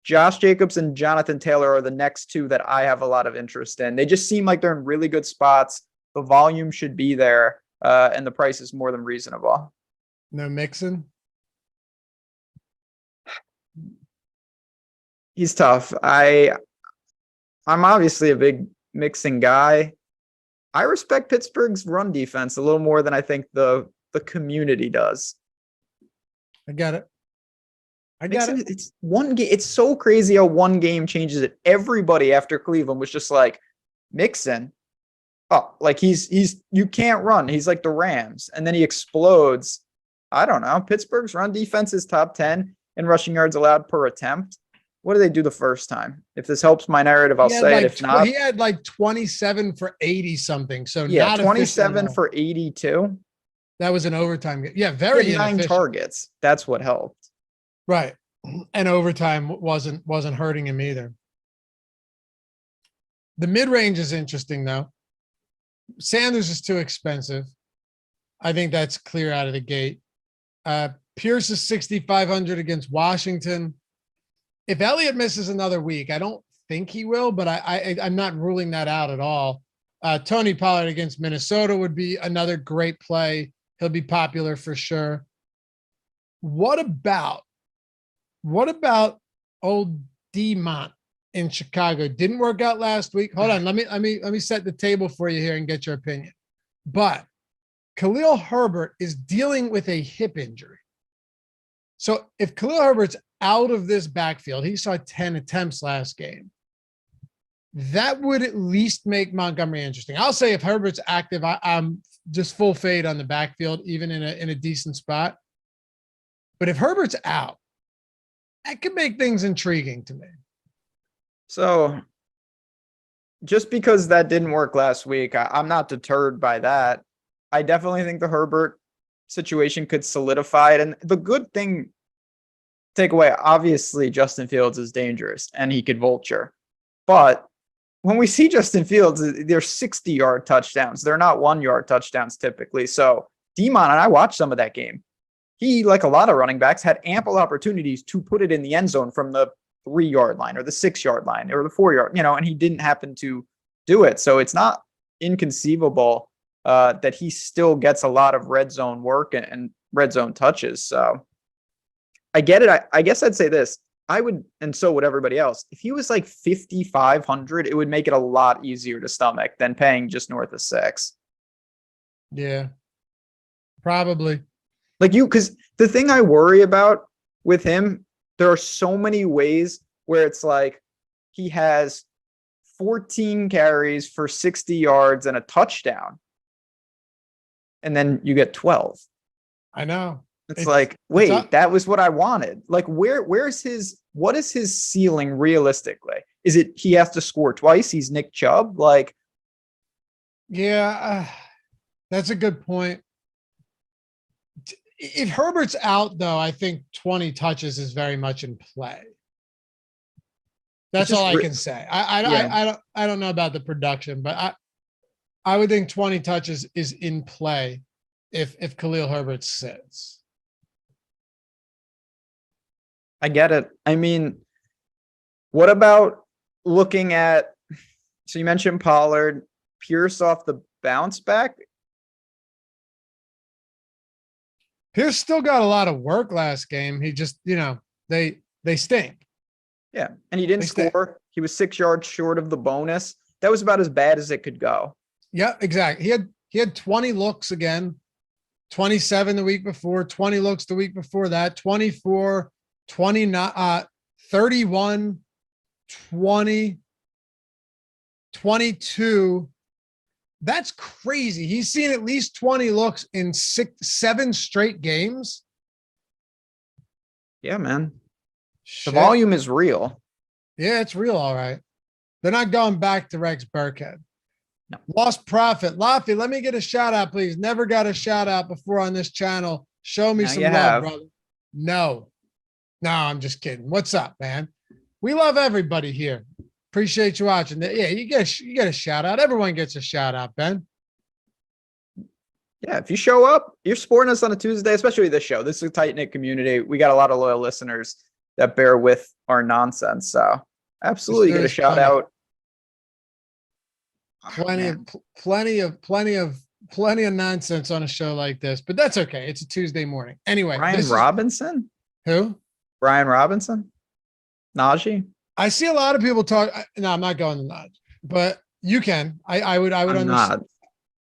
Josh Jacobs and Jonathan Taylor are the next two that I have a lot of interest in. They just seem like they're in really good spots. The volume should be there, and the price is more than reasonable. No Mixon? He's tough. I'm obviously a big Mixon guy. I respect Pittsburgh's run defense a little more than I think the community does. I got it. It's one game. It's so crazy how one game changes it. Everybody after Cleveland was just like, Mixon. Oh, like you can't run. He's like the Rams. And then he explodes. I don't know. Pittsburgh's run defense is top 10 in rushing yards allowed per attempt. What did they do the first time? If this helps my narrative, I'll say it. If not, he had like 27 for 80 something. So yeah, not 27 for 82. That was an overtime game. Yeah, very 9 targets. That's what helped. Right. And overtime wasn't hurting him either. The mid-range is interesting though. Sanders is too expensive. I think that's clear out of the gate. Pierce is 6,500 against Washington. If Elliott misses another week, I don't think he will, but I'm not ruling that out at all. Tony Pollard against Minnesota would be another great play. He'll be popular for sure. What about old D-Mont in Chicago? Didn't work out last week. Hold on. Let me set the table for you here and get your opinion. But Khalil Herbert is dealing with a hip injury. So if Khalil Herbert's out of this backfield, he saw 10 attempts last game. That would at least make Montgomery interesting. I'll say if Herbert's active, I'm just full fade on the backfield, even in a decent spot. But if Herbert's out, that could make things intriguing to me. So just because that didn't work last week, I'm not deterred by that. I definitely think the Herbert situation could solidify it. And the good thing, take away, obviously Justin Fields is dangerous and he could vulture. But when we see Justin Fields, they're 60-yard touchdowns. They're not 1-yard touchdowns typically. So D-Mon, and I watched some of that game. He, like a lot of running backs, had ample opportunities to put it in the end zone from the 3-yard line or the 6-yard line or the 4-yard, and he didn't happen to do it. So it's not inconceivable that he still gets a lot of red zone work and red zone touches. So I get it. I guess I'd say this. I would, and so would everybody else. If he was like 5,500, it would make it a lot easier to stomach than paying just north of 6. Yeah, probably. Because the thing I worry about with him, there are so many ways where it's like he has 14 carries for 60 yards and a touchdown. And then you get 12. I know. It's like, wait, that was what I wanted. Like, what is his ceiling realistically? Is it he has to score twice? He's Nick Chubb? Like, yeah, that's a good point. If Herbert's out, though, I think 20 touches is very much in play. That's all I can say. I don't know about the production, but I would think 20 touches is in play if Khalil Herbert sits. I get it. I mean, what about looking at, so you mentioned Pollard, Pierce off the bounce back? Pierce still got a lot of work last game. He just, they stink. Yeah, and he didn't score. He was 6 yards short of the bonus. That was about as bad as it could go. Yeah, exactly. He had 20 looks again, 27 the week before, 20 looks the week before that, 24, 29, 31, 20, 22. That's crazy. He's seen at least 20 looks in 7 straight games. Yeah, man. Shit. The volume is real. Yeah, it's real. All right. They're not going back to Rex Burkhead. No. Lost Profit. Laffy, let me get a shout out, please. Never got a shout out before on this channel. Show me Now some you love, have. brother. No, I'm just kidding. What's up, man? We love everybody here. Appreciate you watching. Yeah, you get a shout out. Everyone gets a shout out, Ben. Yeah, if you show up, you're supporting us on a Tuesday, especially this show. This is a tight-knit community. We got a lot of loyal listeners that bear with our nonsense. So absolutely get a shout out. Plenty of nonsense on a show like this, but that's okay. It's a Tuesday morning. Anyway, Brian Robinson? Who? Brian Robinson? Najee? I see a lot of people talk. No, I'm not going to Najee, but you can. I would understand.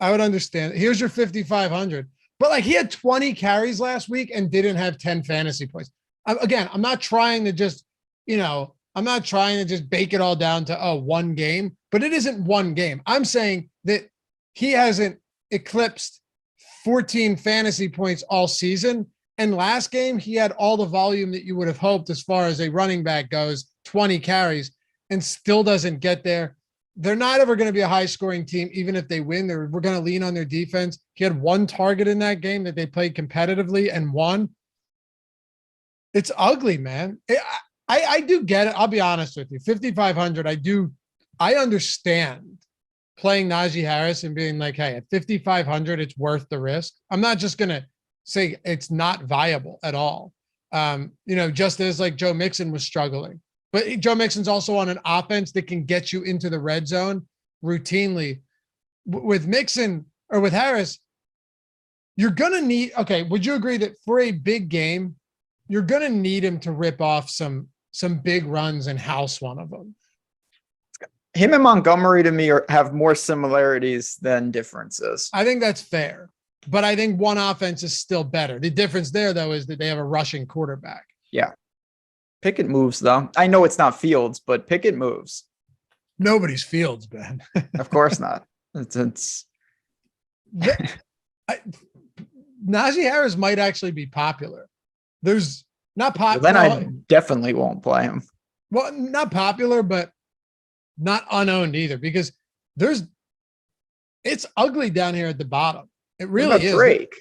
I would understand. Here's your 5,500. But like he had 20 carries last week and didn't have 10 fantasy points. Again, I'm not trying to just, bake it all down to one game, but it isn't one game. I'm saying that he hasn't eclipsed 14 fantasy points all season. And last game, he had all the volume that you would have hoped as far as a running back goes, 20 carries, and still doesn't get there. They're not ever going to be a high-scoring team, even if they win. We're going to lean on their defense. He had one target in that game that they played competitively and won. It's ugly, man. I do get it. I'll be honest with you. 5,500, I understand playing Najee Harris and being like, hey, at 5,500, it's worth the risk. I'm not just going to say it's not viable at all. Just as like Joe Mixon was struggling. But Joe Mixon's also on an offense that can get you into the red zone routinely. With Mixon or with Harris, you're going to need, okay, would you agree that for a big game, you're going to need him to rip off some big runs and house one of them? Him and Montgomery to me have more similarities than differences. I think that's fair. But I think one offense is still better. The difference there, though, is that they have a rushing quarterback. Yeah. Pickett moves, though. I know it's not Fields, but Pickett moves. Nobody's Fields, Ben. Of course not. It's Najee Harris might actually be popular. There's not popular. Well, then I definitely won't play him. Well, not popular, but not unowned either, because it's ugly down here at the bottom. It really is. Drake.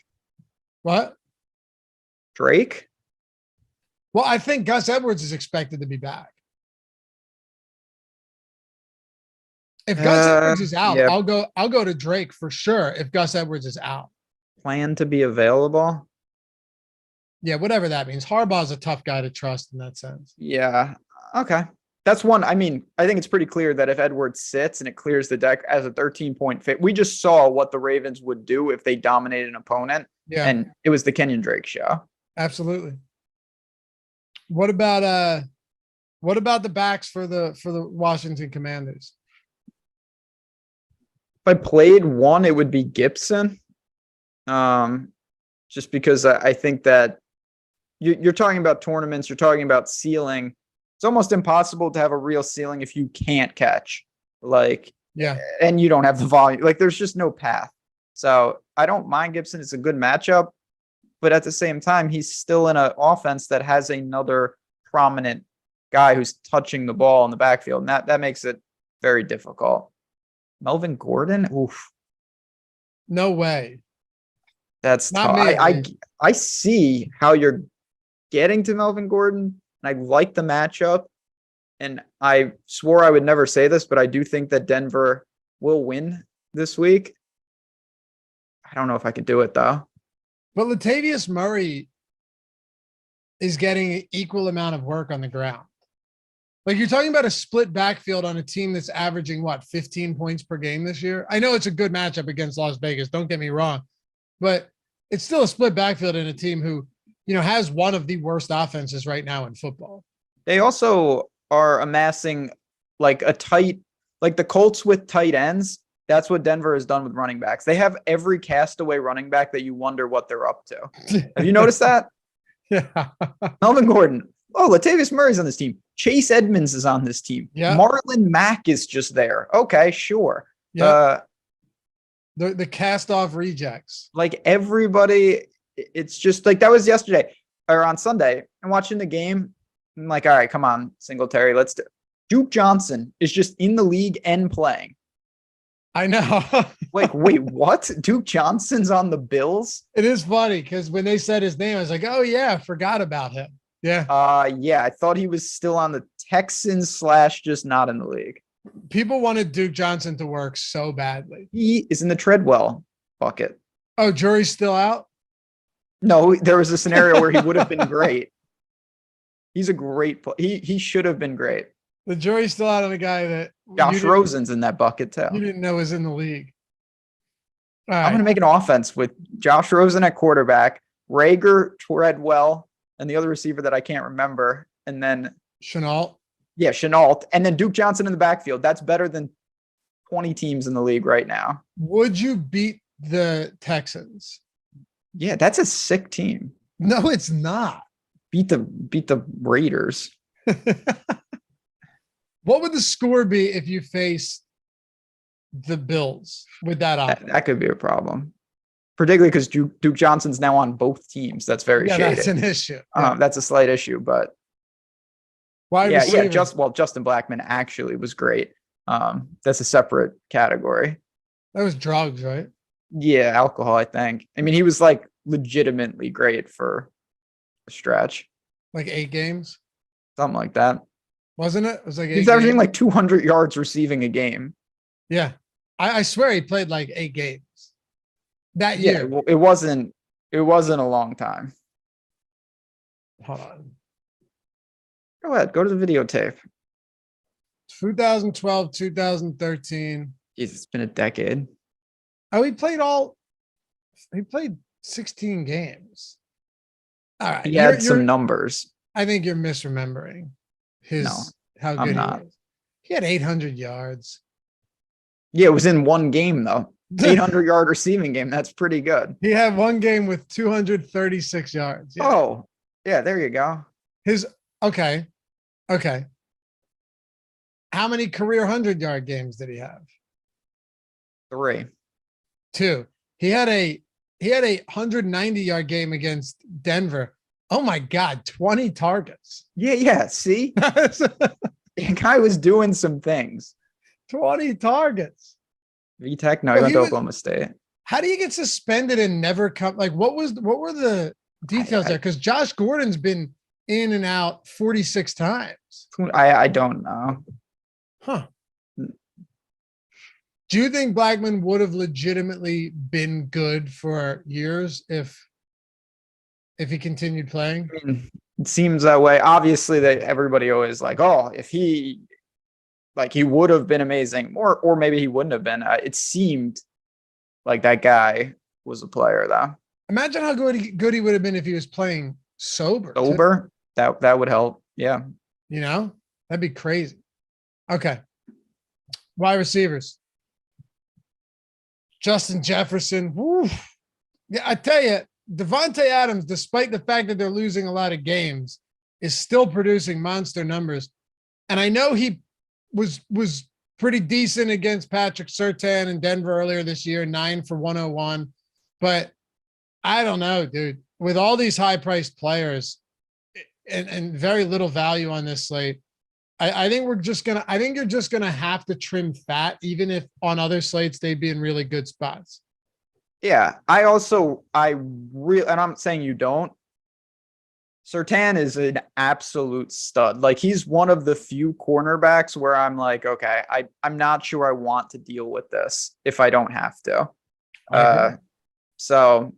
What? Drake? Well, I think Gus Edwards is expected to be back. If Gus Edwards is out, yeah. I'll go to Drake for sure if Gus Edwards is out. Plan to be available. Yeah, whatever that means. Harbaugh's a tough guy to trust in that sense. Yeah. Okay. That's one. I mean, I think it's pretty clear that if Edwards sits and it clears the deck as a 13-point fit, we just saw what the Ravens would do if they dominated an opponent. Yeah. And it was the Kenyon Drake show. Absolutely. What about the backs for the Washington Commanders? If I played one, it would be Gibson. Just because I think that you're talking about tournaments, you're talking about ceiling. It's almost impossible to have a real ceiling if you can't catch. And you don't have the volume. There's just no path. So I don't mind Gibson. It's a good matchup. But at the same time, he's still in an offense that has another prominent guy who's touching the ball in the backfield. And that makes it very difficult. Melvin Gordon? Oof. No way. That's tough. I see how you're getting to Melvin Gordon, and I like the matchup. And I swore I would never say this, but I do think that Denver will win this week. I don't know if I could do it, though. But Latavius Murray is getting an equal amount of work on the ground. You're talking about a split backfield on a team that's averaging, 15 points per game this year? I know it's a good matchup against Las Vegas. Don't get me wrong. But it's still a split backfield in a team who, has one of the worst offenses right now in football. They also are amassing the Colts with tight ends. That's what Denver has done with running backs. They have every castaway running back that you wonder what they're up to. Have you noticed that? Yeah. Melvin Gordon. Oh, Latavius Murray's on this team. Chase Edmonds is on this team. Yeah. Marlon Mack is just there. Okay, sure. Yeah. The cast off rejects. Like everybody, it's just like that was yesterday or on Sunday. I'm watching the game. I'm like, all right, come on, Singletary, let's do. Duke Johnson is just in the league and playing. I know. Like, wait, what? Duke Johnson's on the Bills? It is funny because when they said his name, I was like, oh yeah, I forgot about him. Yeah. Yeah, I thought he was still on the Texans / just not in the league. People wanted Duke Johnson to work so badly. He is in the Treadwell bucket. Oh, jury's still out? No, there was a scenario where he would have been great. He's a great he should have been great. The jury's still out on a guy that Josh Rosen's in that bucket too. You didn't know was in the league. I'm going to make an offense with Josh Rosen at quarterback, Rager, Treadwell, and the other receiver that I can't remember. And then Chenault. Yeah, Chenault. And then Duke Johnson in the backfield. That's better than 20 teams in the league right now. Would you beat the Texans? Yeah, that's a sick team. No, it's not. Beat the Raiders. What would the score be if you face the Bills with that option? That could be a problem. Particularly because Duke Johnson's now on both teams. That's very shady. That's an issue. That's a slight issue, but Justin Blackman actually was great. That's a separate category. That was drugs, right? Yeah, alcohol, I think. I mean, he was like legitimately great for a stretch. Like 8 games? Something like that. Wasn't it? It was like 8 He's averaging like 200 yards receiving a game. Yeah. I swear he played like 8 games that year. Yeah, it wasn't a long time. Hold on. Go ahead. Go to the videotape. 2012, 2013. Jeez, it's been a decade. Oh, he played 16 games. All right. He had some numbers. I think you're misremembering how good he was. He had 800 yards. Yeah, it was in one game though. 800-yard receiving game. That's pretty good. He had one game with 236 yards. Yeah. Oh, yeah, there you go. Okay. How many career 100-yard games did he have? 3. 2. He had a 190-yard game against Denver. Oh my God, 20 targets. Yeah. See? The guy was doing some things. 20 targets. VTech? No, he went to Oklahoma State. How do you get suspended and never come? Like, what were the details there? Because Josh Gordon's been in and out 46 times. I don't know. Huh. Do you think Blackman would have legitimately been good for years if he continued playing? I mean, it seems that way. Obviously, that everybody always like, oh, if he would have been amazing, or maybe he wouldn't have been. It seemed like that guy was a player, though. Imagine how good he would have been if he was playing sober. Sober? That would help. Yeah. You know, that'd be crazy. Okay. Wide receivers. Justin Jefferson. Woo. Yeah, I tell you, Devontae Adams, despite the fact that they're losing a lot of games, is still producing monster numbers. And I know he was pretty decent against Patrick Surtain in Denver earlier this year, 9 for 101. But I don't know, dude. With all these high-priced players and very little value on this slate, I think you're just gonna have to trim fat, even if on other slates they'd be in really good spots. Yeah, and I'm saying you don't. Surtain is an absolute stud. Like, he's one of the few cornerbacks where I'm like, okay, I'm not sure I want to deal with this if I don't have to. So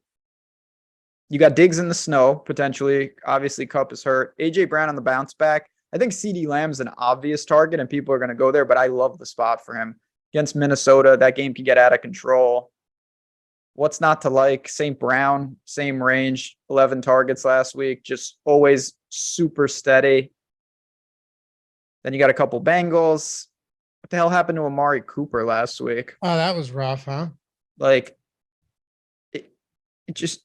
you got Diggs in the snow, potentially. Obviously, Kupp is hurt. AJ Brown on the bounce back. I think CeeDee Lamb's an obvious target, and people are going to go there, but I love the spot for him. Against Minnesota, that game can get out of control. What's not to like? St. Brown, same range, 11 targets last week, just always super steady. Then you got a couple Bengals. What the hell happened to Amari Cooper last week? Oh, that was rough, huh? Like, it just...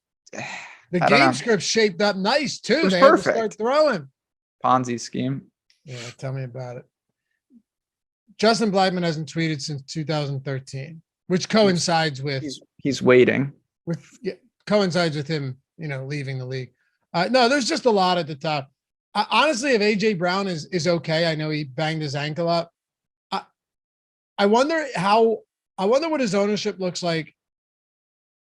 The game script shaped up nice, too. It was they perfect. Had to start throwing. Ponzi scheme. Yeah, tell me about it. Justin Blackman hasn't tweeted since 2013. which coincides with he's waiting. Coincides with him, leaving the league. No, there's just a lot at the top. Honestly, if AJ Brown is okay, I know he banged his ankle up. I wonder what his ownership looks like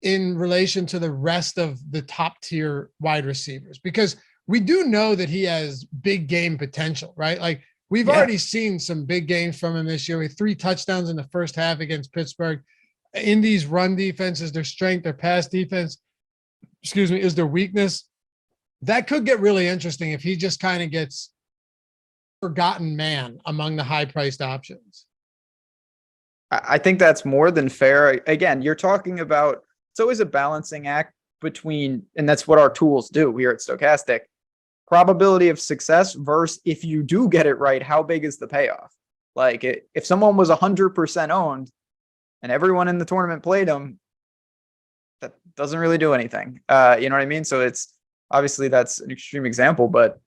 in relation to the rest of the top tier wide receivers, because we do know that he has big game potential, right? Like we've already seen some big games from him this year with 3 touchdowns in the first half against Pittsburgh. Indy's run defense is their strength, their pass defense, is their weakness. That could get really interesting if he just kind of gets forgotten man among the high priced options. I think that's more than fair. Again, you're talking about, it's always a balancing act between, and that's what our tools do here at Stokastic, probability of success versus if you do get it right, how big is the payoff? Like if someone was 100% owned and everyone in the tournament played them, that doesn't really do anything. You know what I mean? So it's obviously that's an extreme example, but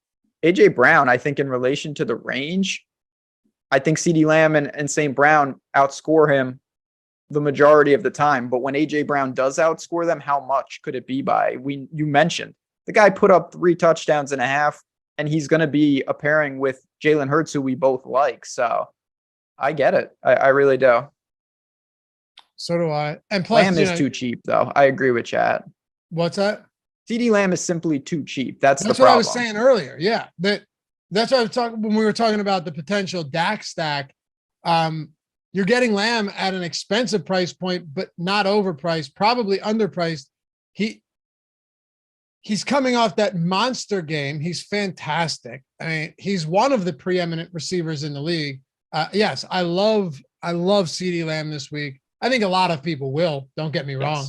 AJ Brown, I think in relation to the range, I think CeeDee Lamb and St. Brown outscore him the majority of the time. But when AJ Brown does outscore them, how much could it be by? You mentioned the guy put up 3 touchdowns and a half, and he's going to be a pairing with Jalen Hurts, who we both like. So I get it. I really do. So do I. And plus, Lamb is too cheap, though. I agree with Chad. What's that? CeeDee Lamb is simply too cheap. That's the problem. What I was saying earlier. Yeah. That's what I was talking when we were talking about the potential Dak stack. You're getting Lamb at an expensive price point, but not overpriced, probably underpriced. He's coming off that monster game. He's fantastic. I mean, he's one of the preeminent receivers in the league. Yes, I love CeeDee Lamb this week. I think a lot of people will. Don't get me wrong.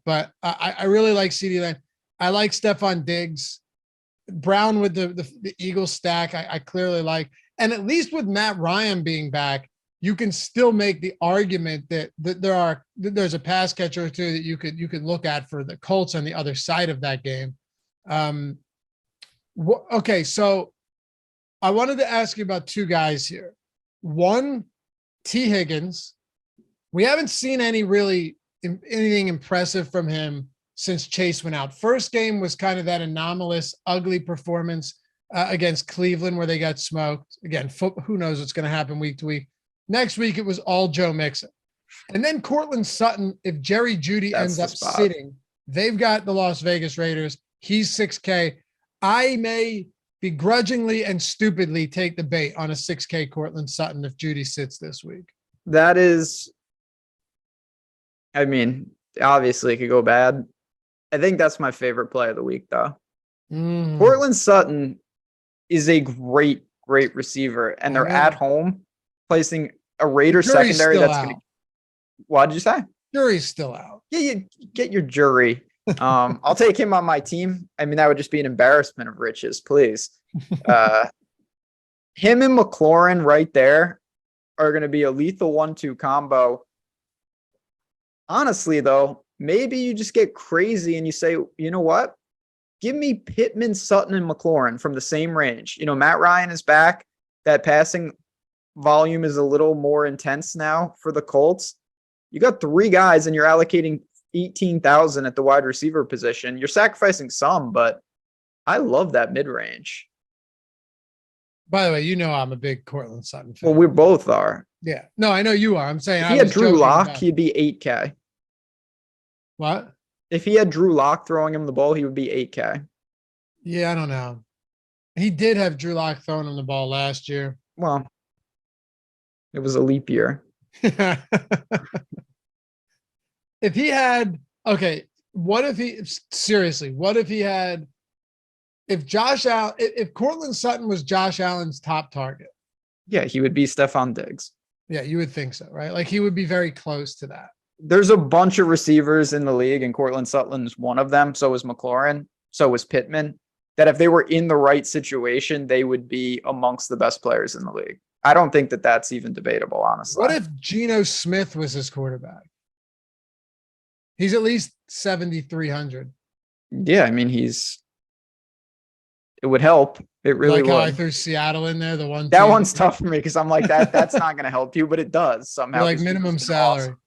But I really like CeeDee Lamb. I like Stephon Diggs. Brown with the Eagles stack, I clearly like. And at least with Matt Ryan being back, you can still make the argument that there's a pass catcher or two that you could look at for the Colts on the other side of that game. Okay, so I wanted to ask you about 2 guys here. One, T. Higgins. We haven't seen anything impressive from him since Chase went out. First game was kind of that anomalous, ugly performance against Cleveland where they got smoked. Again, who knows what's going to happen week to week. Next week, it was all Joe Mixon. And then Cortland Sutton, if Jerry Jeudy ends up sitting, they've got the Las Vegas Raiders. He's $6K. I may begrudgingly and stupidly take the bait on a $6K Cortland Sutton if Jeudy sits this week. That is, I mean, obviously it could go bad. I think that's my favorite play of the week, though. Cortland Sutton is a great receiver, and they're at home placing a Raiders secondary that's going to. What did you say? Jury's still out. Yeah, you get your jury. I'll take him on my team. I mean, that would just be an embarrassment of riches, please. Him and McLaurin right there are going to be a lethal 1-2 combo. Honestly, though, maybe you just get crazy and you say, you know what? Give me Pittman, Sutton, and McLaurin from the same range. Matt Ryan is back. That passing volume is a little more intense now for the Colts. You got 3 guys and you're allocating 18,000 at the wide receiver position. You're sacrificing some, but I love that mid-range. By the way, I'm a big Cortland Sutton fan. Well, we both are. Yeah. No, I know you are. I'm saying if he had Drew Lock, he'd be 8K. What? If he had Drew Lock throwing him the ball, he would be 8K. Yeah, I don't know. He did have Drew Lock throwing him the ball last year. Well, it was a leap year. If he had, okay, if Cortland Sutton was Josh Allen's top target? Yeah, he would be Stephon Diggs. Yeah, you would think so, right? Like he would be very close to that. There's a bunch of receivers in the league, and Cortland Sutton is one of them. So is McLaurin. So is Pittman. That if they were in the right situation, they would be amongst the best players in the league. I don't think that that's even debatable, honestly. What if Geno Smith was his quarterback? He's at least 7,300. Yeah, I mean, it would help. It really like how I would. threw Seattle in there, the one That team, one's tough for me because I'm like that's not going to help you, but it does somehow. like 'cause he's minimum been salary. awesome.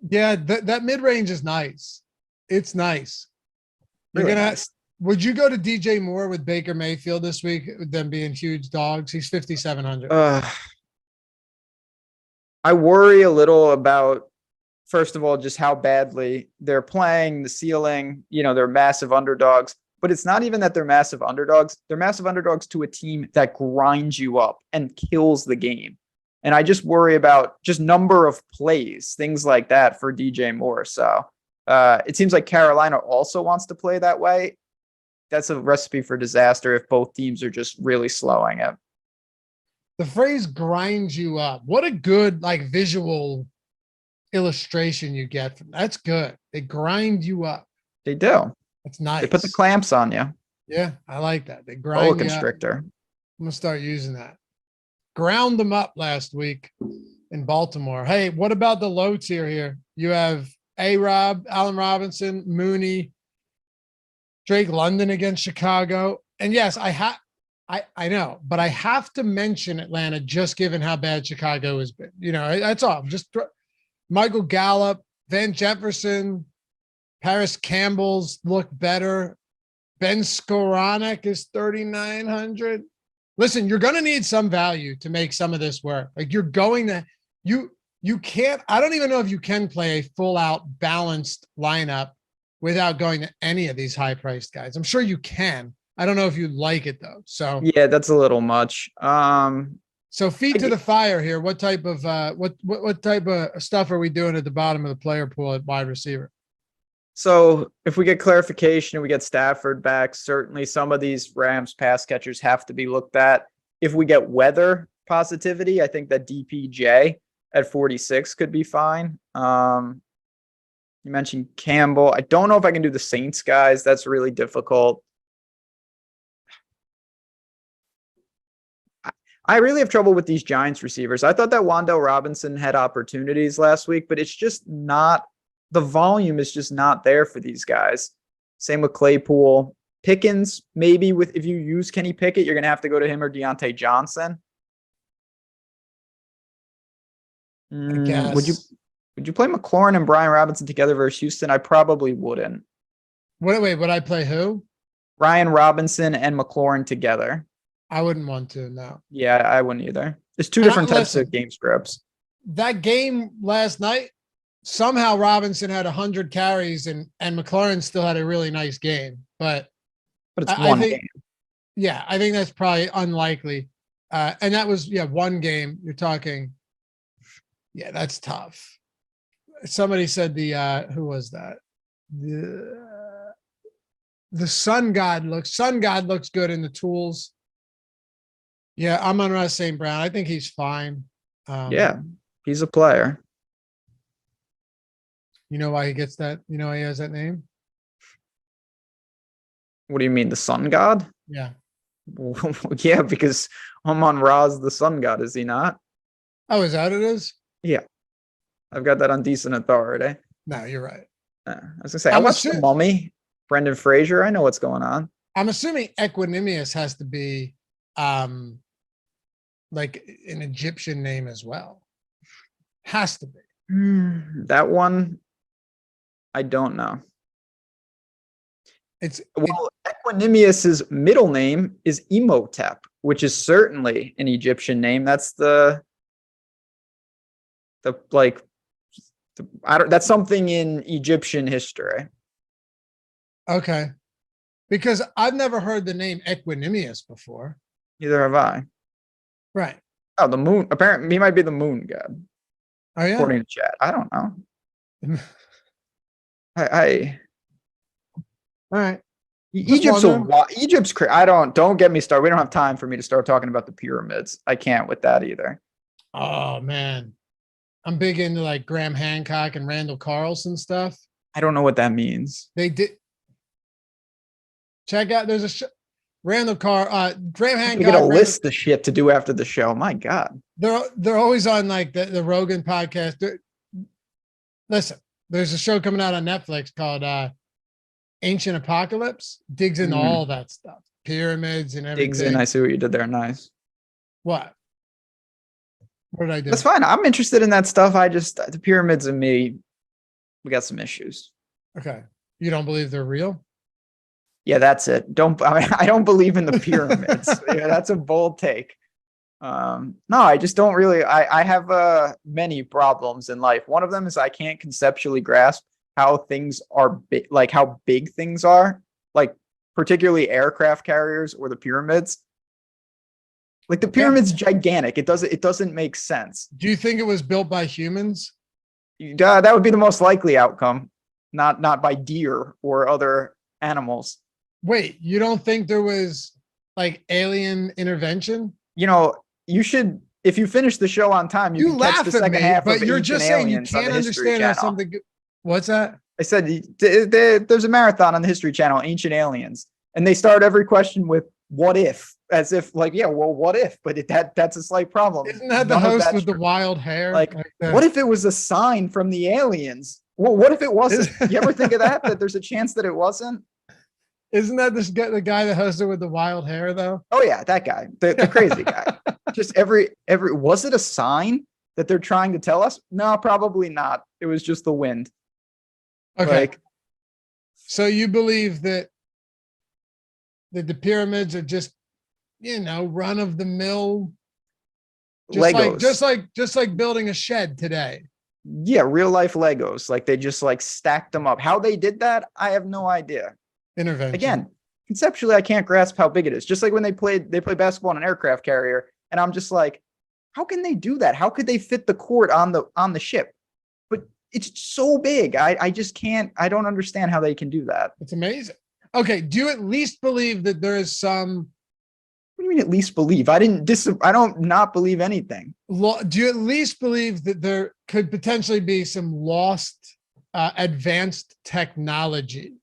Yeah, that mid range is nice. It's nice. You're Really gonna. nice. Would you go to DJ Moore with Baker Mayfield this week with them being huge dogs? He's 5,700. I worry a little about, first of all, just how badly they're playing, the ceiling. They're massive underdogs, but it's not even that they're massive underdogs. They're massive underdogs to a team that grinds you up and kills the game. And I just worry about just number of plays, things like that for DJ Moore. So it seems like Carolina also wants to play that way. That's a recipe for disaster if both teams are just really slowing it. The phrase grinds you up. What a good like visual illustration you get from that's good. They grind you up. They do. That's nice. They put the clamps on you. Yeah, I like that. They Boa grind you constrictor. up. I'm gonna start using that. Ground them up last week in Baltimore. Hey, what about the low tier here? You have A-Rob, Allen Robinson, Mooney, Drake London against Chicago. And yes, I know, but I have to mention Atlanta just given how bad Chicago has been. That's all. Just Michael Gallup, Van Jefferson, Paris Campbell's look better. Ben Skoranek is 3,900. Listen, you're going to need some value to make some of this work. Like you're going to, you can't, I don't even know if you can play a full out balanced lineup without going to any of these high priced guys. I'm sure you can. I don't know if you like it though. So yeah, that's a little much. So feet to the fire here. What type of what type of stuff are we doing at the bottom of the player pool at wide receiver? So if we get clarification and we get Stafford back, certainly some of these Rams pass catchers have to be looked at. If we get weather positivity, I think that DPJ at 46 could be fine. You mentioned Campbell. I don't know if I can do the Saints guys. That's really difficult. I really have trouble with these Giants receivers. I thought that Wan'Dale Robinson had opportunities last week, but it's just not, the volume is just not there for these guys. Same with Claypool. Pickens, maybe if you use Kenny Pickett, you're going to have to go to him or Deontay Johnson. I guess. Would you play McLaurin and Brian Robinson together versus Houston? I probably wouldn't. Wait, would I play who? Ryan Robinson and McLaurin together. I wouldn't want to, no. Yeah, I wouldn't either. There's two different types of game scripts. That game last night, somehow Robinson had 100 carries and McLaurin still had a really nice game. But it's one game. Yeah, I think that's probably unlikely. And that was, one game. You're talking, that's tough. Somebody said who was that? The Sun God looks good in the tools. Yeah, I'm on Russ St. Brown. I think he's fine. Yeah, he's a player. You know why he gets that? You know why he has that name? What do you mean, the Sun God? Yeah. Yeah, because Amon-Ra's the Sun God, is he not? Oh, is that what it is? Yeah. I've got that on decent authority. No, you're right. I was gonna say, I watched The Mummy, Brendan Fraser. I know what's going on. I'm assuming Equanimous has to be like an Egyptian name as well. Has to be. That one, I don't know. Equanimous's middle name is Imhotep, which is certainly an Egyptian name. That's that's something in Egyptian history. Okay. Because I've never heard the name Equanimous before. Neither have I. Right. Oh, the moon. Apparently, he might be the moon god. Oh, yeah? According to chat. I don't know. All right. Egypt's don't get me started. We don't have time for me to start talking about the pyramids. I can't with that either. Oh, man. I'm big into like Graham Hancock and Randall Carlson stuff. I don't know what that means. They did. Check out. There's a show. Graham Hancock. You get a list of shit to do after the show. My God. They're always on like the Rogan podcast. Listen, there's a show coming out on Netflix called Ancient Apocalypse. Digs into all that stuff. pyramids and Digs in. everything. I see what you did there. Nice. What? What did I do? That's fine. I'm interested in that stuff. The pyramids and me, we got some issues. Okay. You don't believe they're real? Yeah, that's it. I don't believe in the pyramids. Yeah, that's a bold take. No, I just don't really. I have many problems in life. One of them is I can't conceptually grasp how things are big, like how big things are, like particularly aircraft carriers or the pyramids. Like the pyramid's gigantic. It doesn't make sense. Do you think it was built by humans? That would be the most likely outcome, not by deer or other animals. Wait, you don't think there was like alien intervention? You know, you should, if you finish the show on time, you can catch the second half but of you're Ancient just saying you Aliens on can't the History understand how Channel. something. What's that? I said there's a marathon on the History Channel, Ancient Aliens, and they start every question with "what if," as if like, yeah, well, what if? But that's a slight problem. Isn't that the host with the wild hair? Like what if it was a sign from the aliens? Well, what if it wasn't? You ever think of that? That there's a chance that it wasn't? Isn't that the guy that hosted with the wild hair though? Oh yeah, that guy, the crazy guy. Just every was it a sign that they're trying to tell us? No, probably not. It was just the wind. Okay. Like, so you believe that the pyramids are just, run of the mill, Legos. just like building a shed today. Yeah, real life Legos. Like they just like stacked them up. How they did that, I have no idea. Intervention. Again, conceptually, I can't grasp how big it is. Just like when they play basketball on an aircraft carrier, and I'm just like, how can they do that? How could they fit the court on the ship? But it's so big. I just can't. I don't understand how they can do that. It's amazing. Okay, do you at least believe that there is some? What do you mean at least believe? I don't not believe anything. Do you at least believe that there could potentially be some lost advanced technology?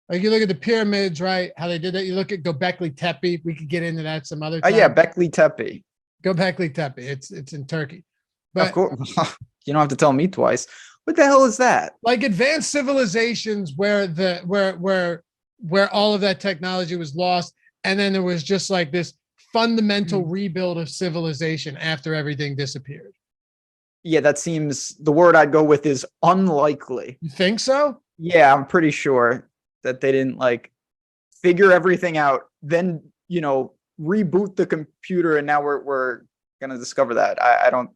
Like you look at the pyramids, right? How they did that. You look at Göbekli Tepe. We could get into that some other time. Yeah, Göbekli Tepe. Göbekli Tepe. It's in Turkey. But of course, you don't have to tell me twice. What the hell is that? Like advanced civilizations where all of that technology was lost, and then there was just like this fundamental rebuild of civilization after everything disappeared. Yeah, that seems, the word I'd go with is unlikely. You think so? Yeah, I'm pretty sure that they didn't like figure everything out, then, reboot the computer. And now we're going to discover that. I don't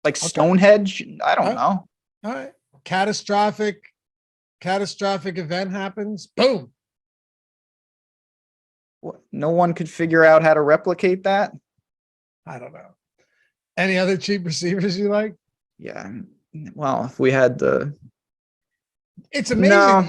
like Stonehenge. I don't know. All right. Catastrophic event happens. Boom. What, no one could figure out how to replicate that? I don't know. Any other cheap receivers you like? Yeah. Well, if we had it's amazing. No.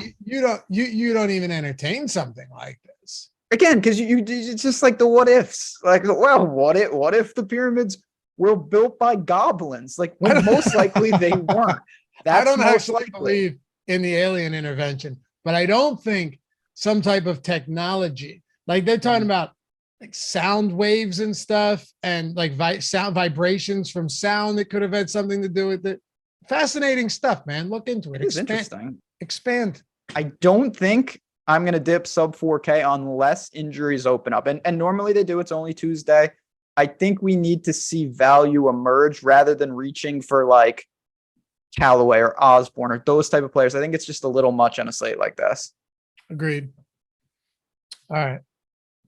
You don't even entertain something like this. Again, because it's just like the what ifs. Like, well, what if the pyramids were built by goblins? Like, well, most likely they weren't. I don't actually believe in the alien intervention, but I don't think some type of technology, like they're talking about like sound waves and stuff, and like sound vibrations from sound that could have had something to do with it. Fascinating stuff, man. Look into it. It's interesting. Expand. I don't think I'm going to dip sub 4K unless injuries open up. And normally they do. It's only Tuesday. I think we need to see value emerge rather than reaching for like Callaway or Osborne or those type of players. I think it's just a little much on a slate like this. Agreed. All right.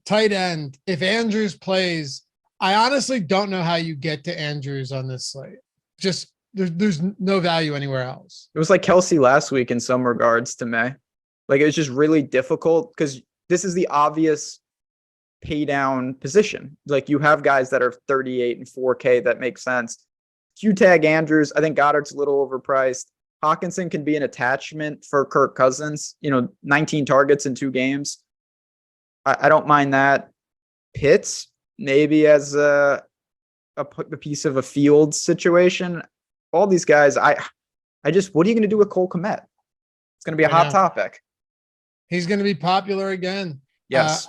Tight end. If Andrews plays, I honestly don't know how you get to Andrews on this slate. Just there's no value anywhere else. It was like Kelsey last week in some regards to me. Like it was just really difficult because this is the obvious pay down position. Like you have guys that are 38 and 4K that make sense. Q tag Andrews. I think Goddard's a little overpriced. Hawkinson can be an attachment for Kirk Cousins. 19 targets in 2 games. I don't mind that. Pitts maybe as a piece of a field situation. All these guys, I just, what are you going to do with Cole Kmet? It's going to be a hot topic. He's going to be popular again. Yes.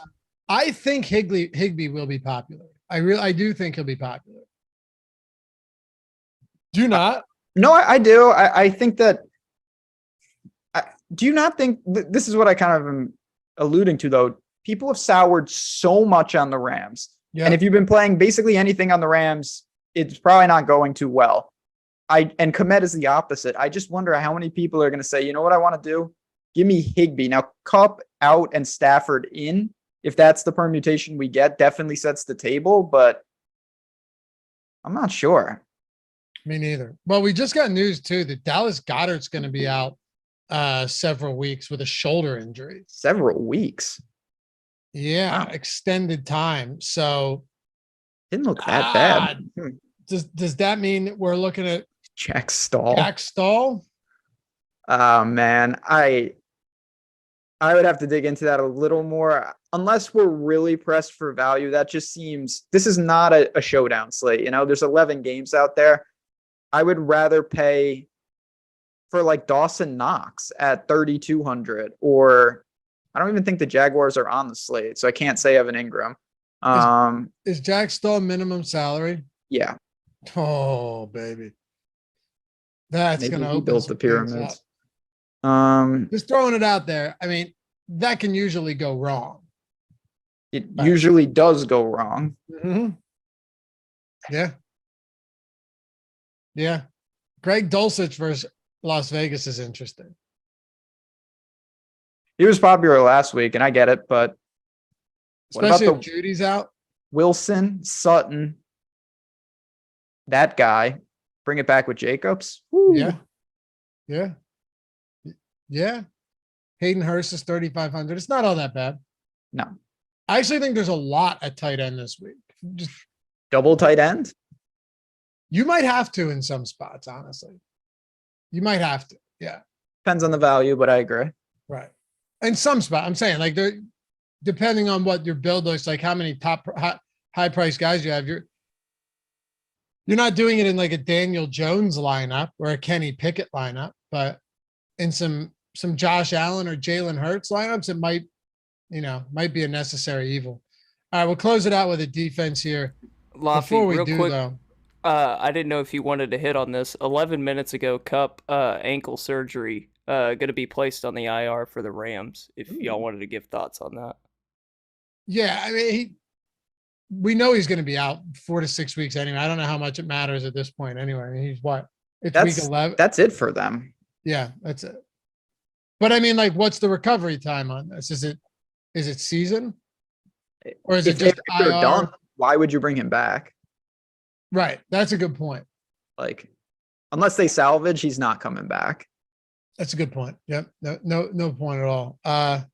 I think Higbee will be popular. I do think he'll be popular. Do you not? No, I do. I think that. Do you not think this is what I kind of am alluding to though? people have soured so much on the Rams. Yeah. And if you've been playing basically anything on the Rams, it's probably not going too well. And Komet is the opposite. I just wonder how many people are going to say, you know what I want to do? Give me Higbee. Now, Kupp out and Stafford in, if that's the permutation we get, definitely sets the table, but I'm not sure. Me neither. Well, we just got news too that Dallas Goedert's going to be out several weeks with a shoulder injury. Several weeks? Yeah, Wow. Extended time. So didn't look that bad. Does that mean that we're looking at Jack Stahl? Jack Stahl? Oh man, I would have to dig into that a little more. Unless we're really pressed for value, that just seems, this is not a showdown slate. You know, there's 11 games out there. I would rather pay for like Dawson Knox at 3,200, or I don't even think the Jaguars are on the slate, so I can't say Evan Ingram. Is Jack Stahl minimum salary? Yeah. Oh, baby. That's going to open build the pyramids. Just throwing it out there. I mean, that can usually go wrong. It usually does go wrong. Mm-hmm. Yeah. Yeah. Greg Dulcich versus Las Vegas is interesting. He was popular last week, and I get it, but especially if Judy's out. Wilson, Sutton, that guy, bring it back with Jacobs. Woo. Yeah. Yeah. Yeah. Hayden Hurst is 3,500. It's not all that bad. No. I actually think there's a lot at tight end this week. Just double tight end. You might have to in some spots, honestly. You might have to. Yeah. Depends on the value, but I agree. Right. In some spot, I'm saying like depending on what your build looks like, how many top high price guys you have, you're not doing it in like a Daniel Jones lineup or a Kenny Pickett lineup, but in some Josh Allen or Jalen Hurts lineups, it might be a necessary evil. All right, we'll close it out with a defense here. Laffy, before we real do, quick, though, I didn't know if you wanted to hit on this. 11 minutes ago, Kupp ankle surgery going to be placed on the IR for the Rams. If y'all wanted to give thoughts on that. Yeah, I mean, we know he's going to be out 4 to 6 weeks anyway. I don't know how much it matters at this point anyway. I mean, he's what? Week 11. That's it for them. Yeah, that's it. But I mean, like, what's the recovery time on this? Is it season? Or is it just IR? Done, why would you bring him back? Right. That's a good point. Like, unless they salvage, he's not coming back. That's a good point. Yep. No point at all. All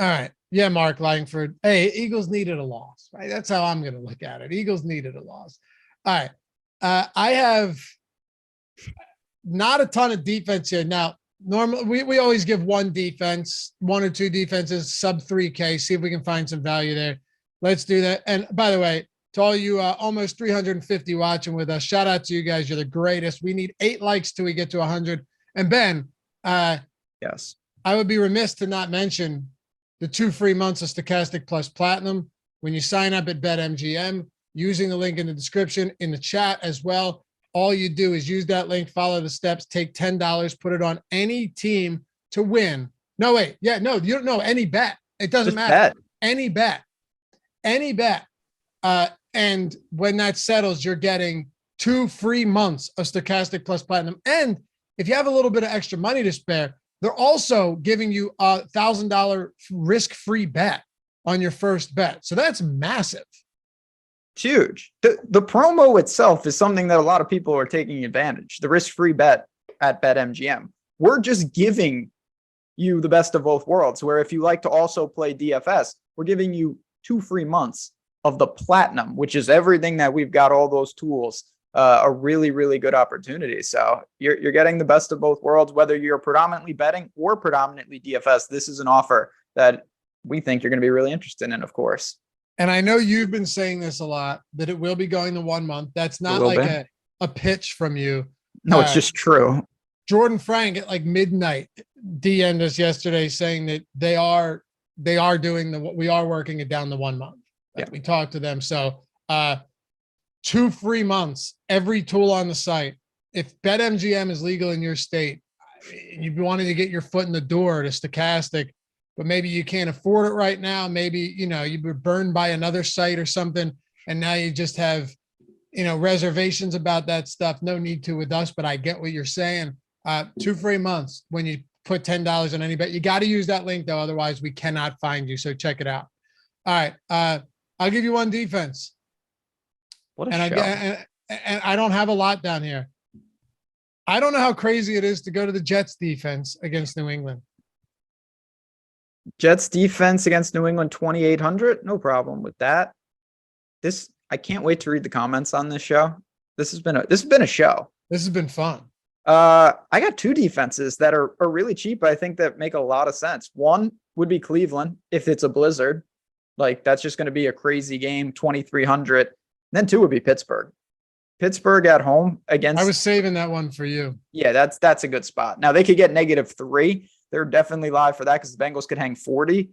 right. Yeah, Mark Langford. Hey, Eagles needed a loss, right? That's how I'm going to look at it. Eagles needed a loss. All right. I have not a ton of defense here. Now, normally we always give one or two defenses, sub 3K, see if we can find some value there. Let's do that. And by the way, to all you almost 350 watching with us, shout out to you guys. You're the greatest. We need 8 likes till we get to 100. And Ben, yes, I would be remiss to not mention the 2 free months of Stokastic Plus Platinum when you sign up at BetMGM using the link in the description, in the chat as well. All you do is use that link, follow the steps, take $10, put it on any team to win. No, wait. Yeah, no, you don't know any bet. It doesn't matter. Any bet. And when that settles, you're getting 2 free months of Stokastic Plus Platinum. And if you have a little bit of extra money to spare, they're also giving you a $1,000 risk-free bet on your first bet. So that's massive. It's huge. The promo itself is something that a lot of people are taking advantage. The risk-free bet at BetMGM. We're just giving you the best of both worlds, where if you like to also play DFS, we're giving you 2 free months of the platinum, which is everything that we've got, all those tools, a really, really good opportunity. So you're getting the best of both worlds, whether you're predominantly betting or predominantly DFS. This is an offer that we think you're going to be really interested in, of course. And I know you've been saying this a lot, that it will be going to 1 month. That's not like a pitch from you. No, it's just true. Jordan Frank at like midnight DM'd us yesterday saying that we are working it down to 1 month. Yeah. We talked to them. So 2 free months, every tool on the site. If BetMGM is legal in your state, you wanted to get your foot in the door to Stokastic, but maybe you can't afford it right now. Maybe, you know, you were burned by another site or something, and now you just have, you know, reservations about that stuff. No need to with us, but I get what you're saying. 2 free months when you put $10 on any bet. You got to use that link though, otherwise we cannot find you. So check it out. All right, I'll give you one defense. What a And show. and I don't have a lot down here. I don't know how crazy it is to go to the Jets defense against New England. Jets defense against New England 2,800. No problem with that. I can't wait to read the comments on this show. This has been a show. This has been fun. I got 2 defenses that are really cheap. I think that make a lot of sense. One would be Cleveland if it's a blizzard. Like that's just going to be a crazy game, 2,300. Then 2 would be Pittsburgh. Pittsburgh at home against. I was saving that one for you. Yeah, that's a good spot. Now they could get -3. They're definitely live for that because the Bengals could hang 40,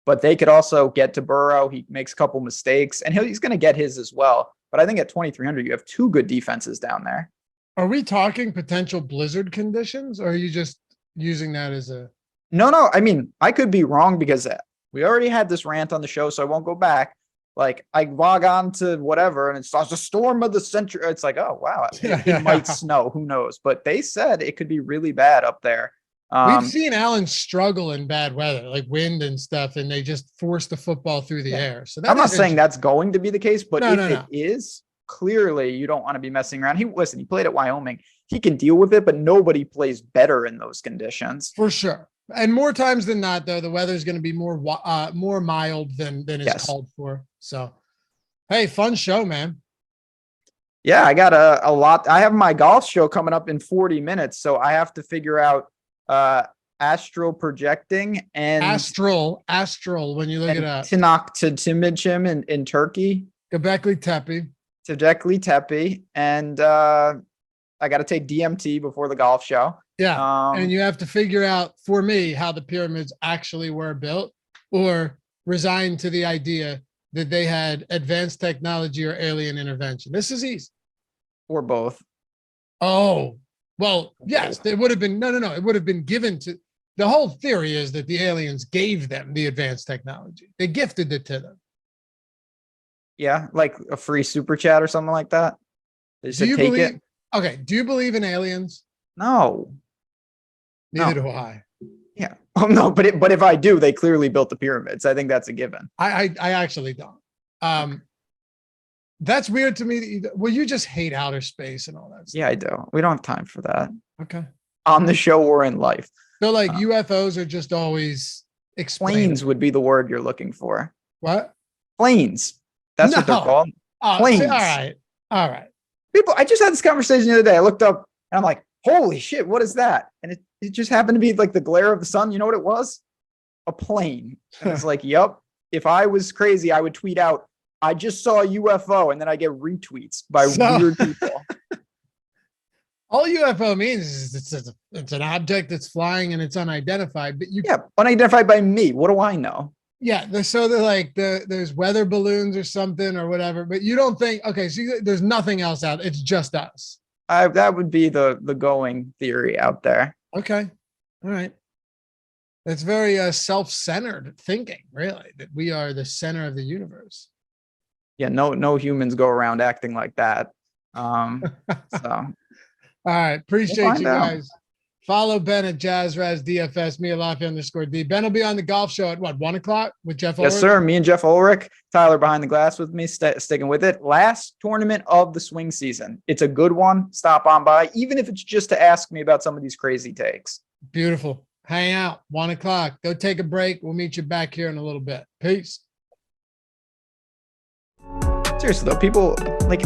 but they could also get to Burrow. He makes a couple mistakes and he's going to get his as well. But I think at 2,300, you have 2 good defenses down there. Are we talking potential blizzard conditions, or are you just using that as a? No. I mean, I could be wrong because we already had this rant on the show, so I won't go back. Like I log on to whatever and it's a storm of the century. It's like, oh wow, it might snow. Who knows? But they said it could be really bad up there. We've seen Allen struggle in bad weather, like wind and stuff, and they just force the football through the air. So I'm not saying that's going to be the case, but if it is, clearly you don't want to be messing around. He played at Wyoming. He can deal with it, but nobody plays better in those conditions. For sure. And more times than not, though, the weather is going to be more mild than is called for. So, hey, fun show, man. Yeah, I got a lot. I have my golf show coming up in 40 minutes, so I have to figure out astral projecting and astral. When you look it up, Tinak to Timidchim in Turkey, Göbekli Tepe, and I got to take DMT before the golf show. Yeah, and you have to figure out, for me, how the pyramids actually were built, or resign to the idea that they had advanced technology or alien intervention. This is easy. Or both. Oh, well, yes, it would have been, no. It would have been given to, the whole theory is that the aliens gave them the advanced technology. They gifted it to them. Yeah, like a free super chat or something like that. They said, take it. Okay, do you believe in aliens? No. Neither do I. Yeah. Oh no, but if I do, they clearly built the pyramids. I think that's a given. I actually don't. That's weird to me. Well, you just hate outer space and all that stuff. Yeah, I do. We don't have time for that. Okay. On the show or in life. So like UFOs are just always explained. Planes would be the word you're looking for. What? Planes. That's what they're called. Planes. All right. People, I just had this conversation the other day. I looked up and I'm like, holy shit, what is that? And it just happened to be like the glare of the sun. You know what it was? A plane. And it's like, yep. If I was crazy, I would tweet out, I just saw a UFO, and then I get retweets by weird people. All UFO means is it's an object that's flying and it's unidentified. But unidentified by me. What do I know? Yeah, so they're like there's weather balloons or something or whatever. But you don't think, okay, so there's nothing else out. It's just us. That would be the going theory out there. Okay, all right. It's very self-centered thinking, really, that we are the center of the universe. Yeah, no humans go around acting like that. So all right, appreciate you guys. Follow Ben at JazzRaz DFS, me at Loughran_D. Ben will be on the golf show at what, 1 o'clock with Jeff Ulrich? Yes, sir. Me and Jeff Ulrich, Tyler behind the glass with me, sticking with it. Last tournament of the swing season. It's a good one. Stop on by, even if it's just to ask me about some of these crazy takes. Beautiful. Hang out, 1 o'clock. Go take a break. We'll meet you back here in a little bit. Peace. Seriously though, people like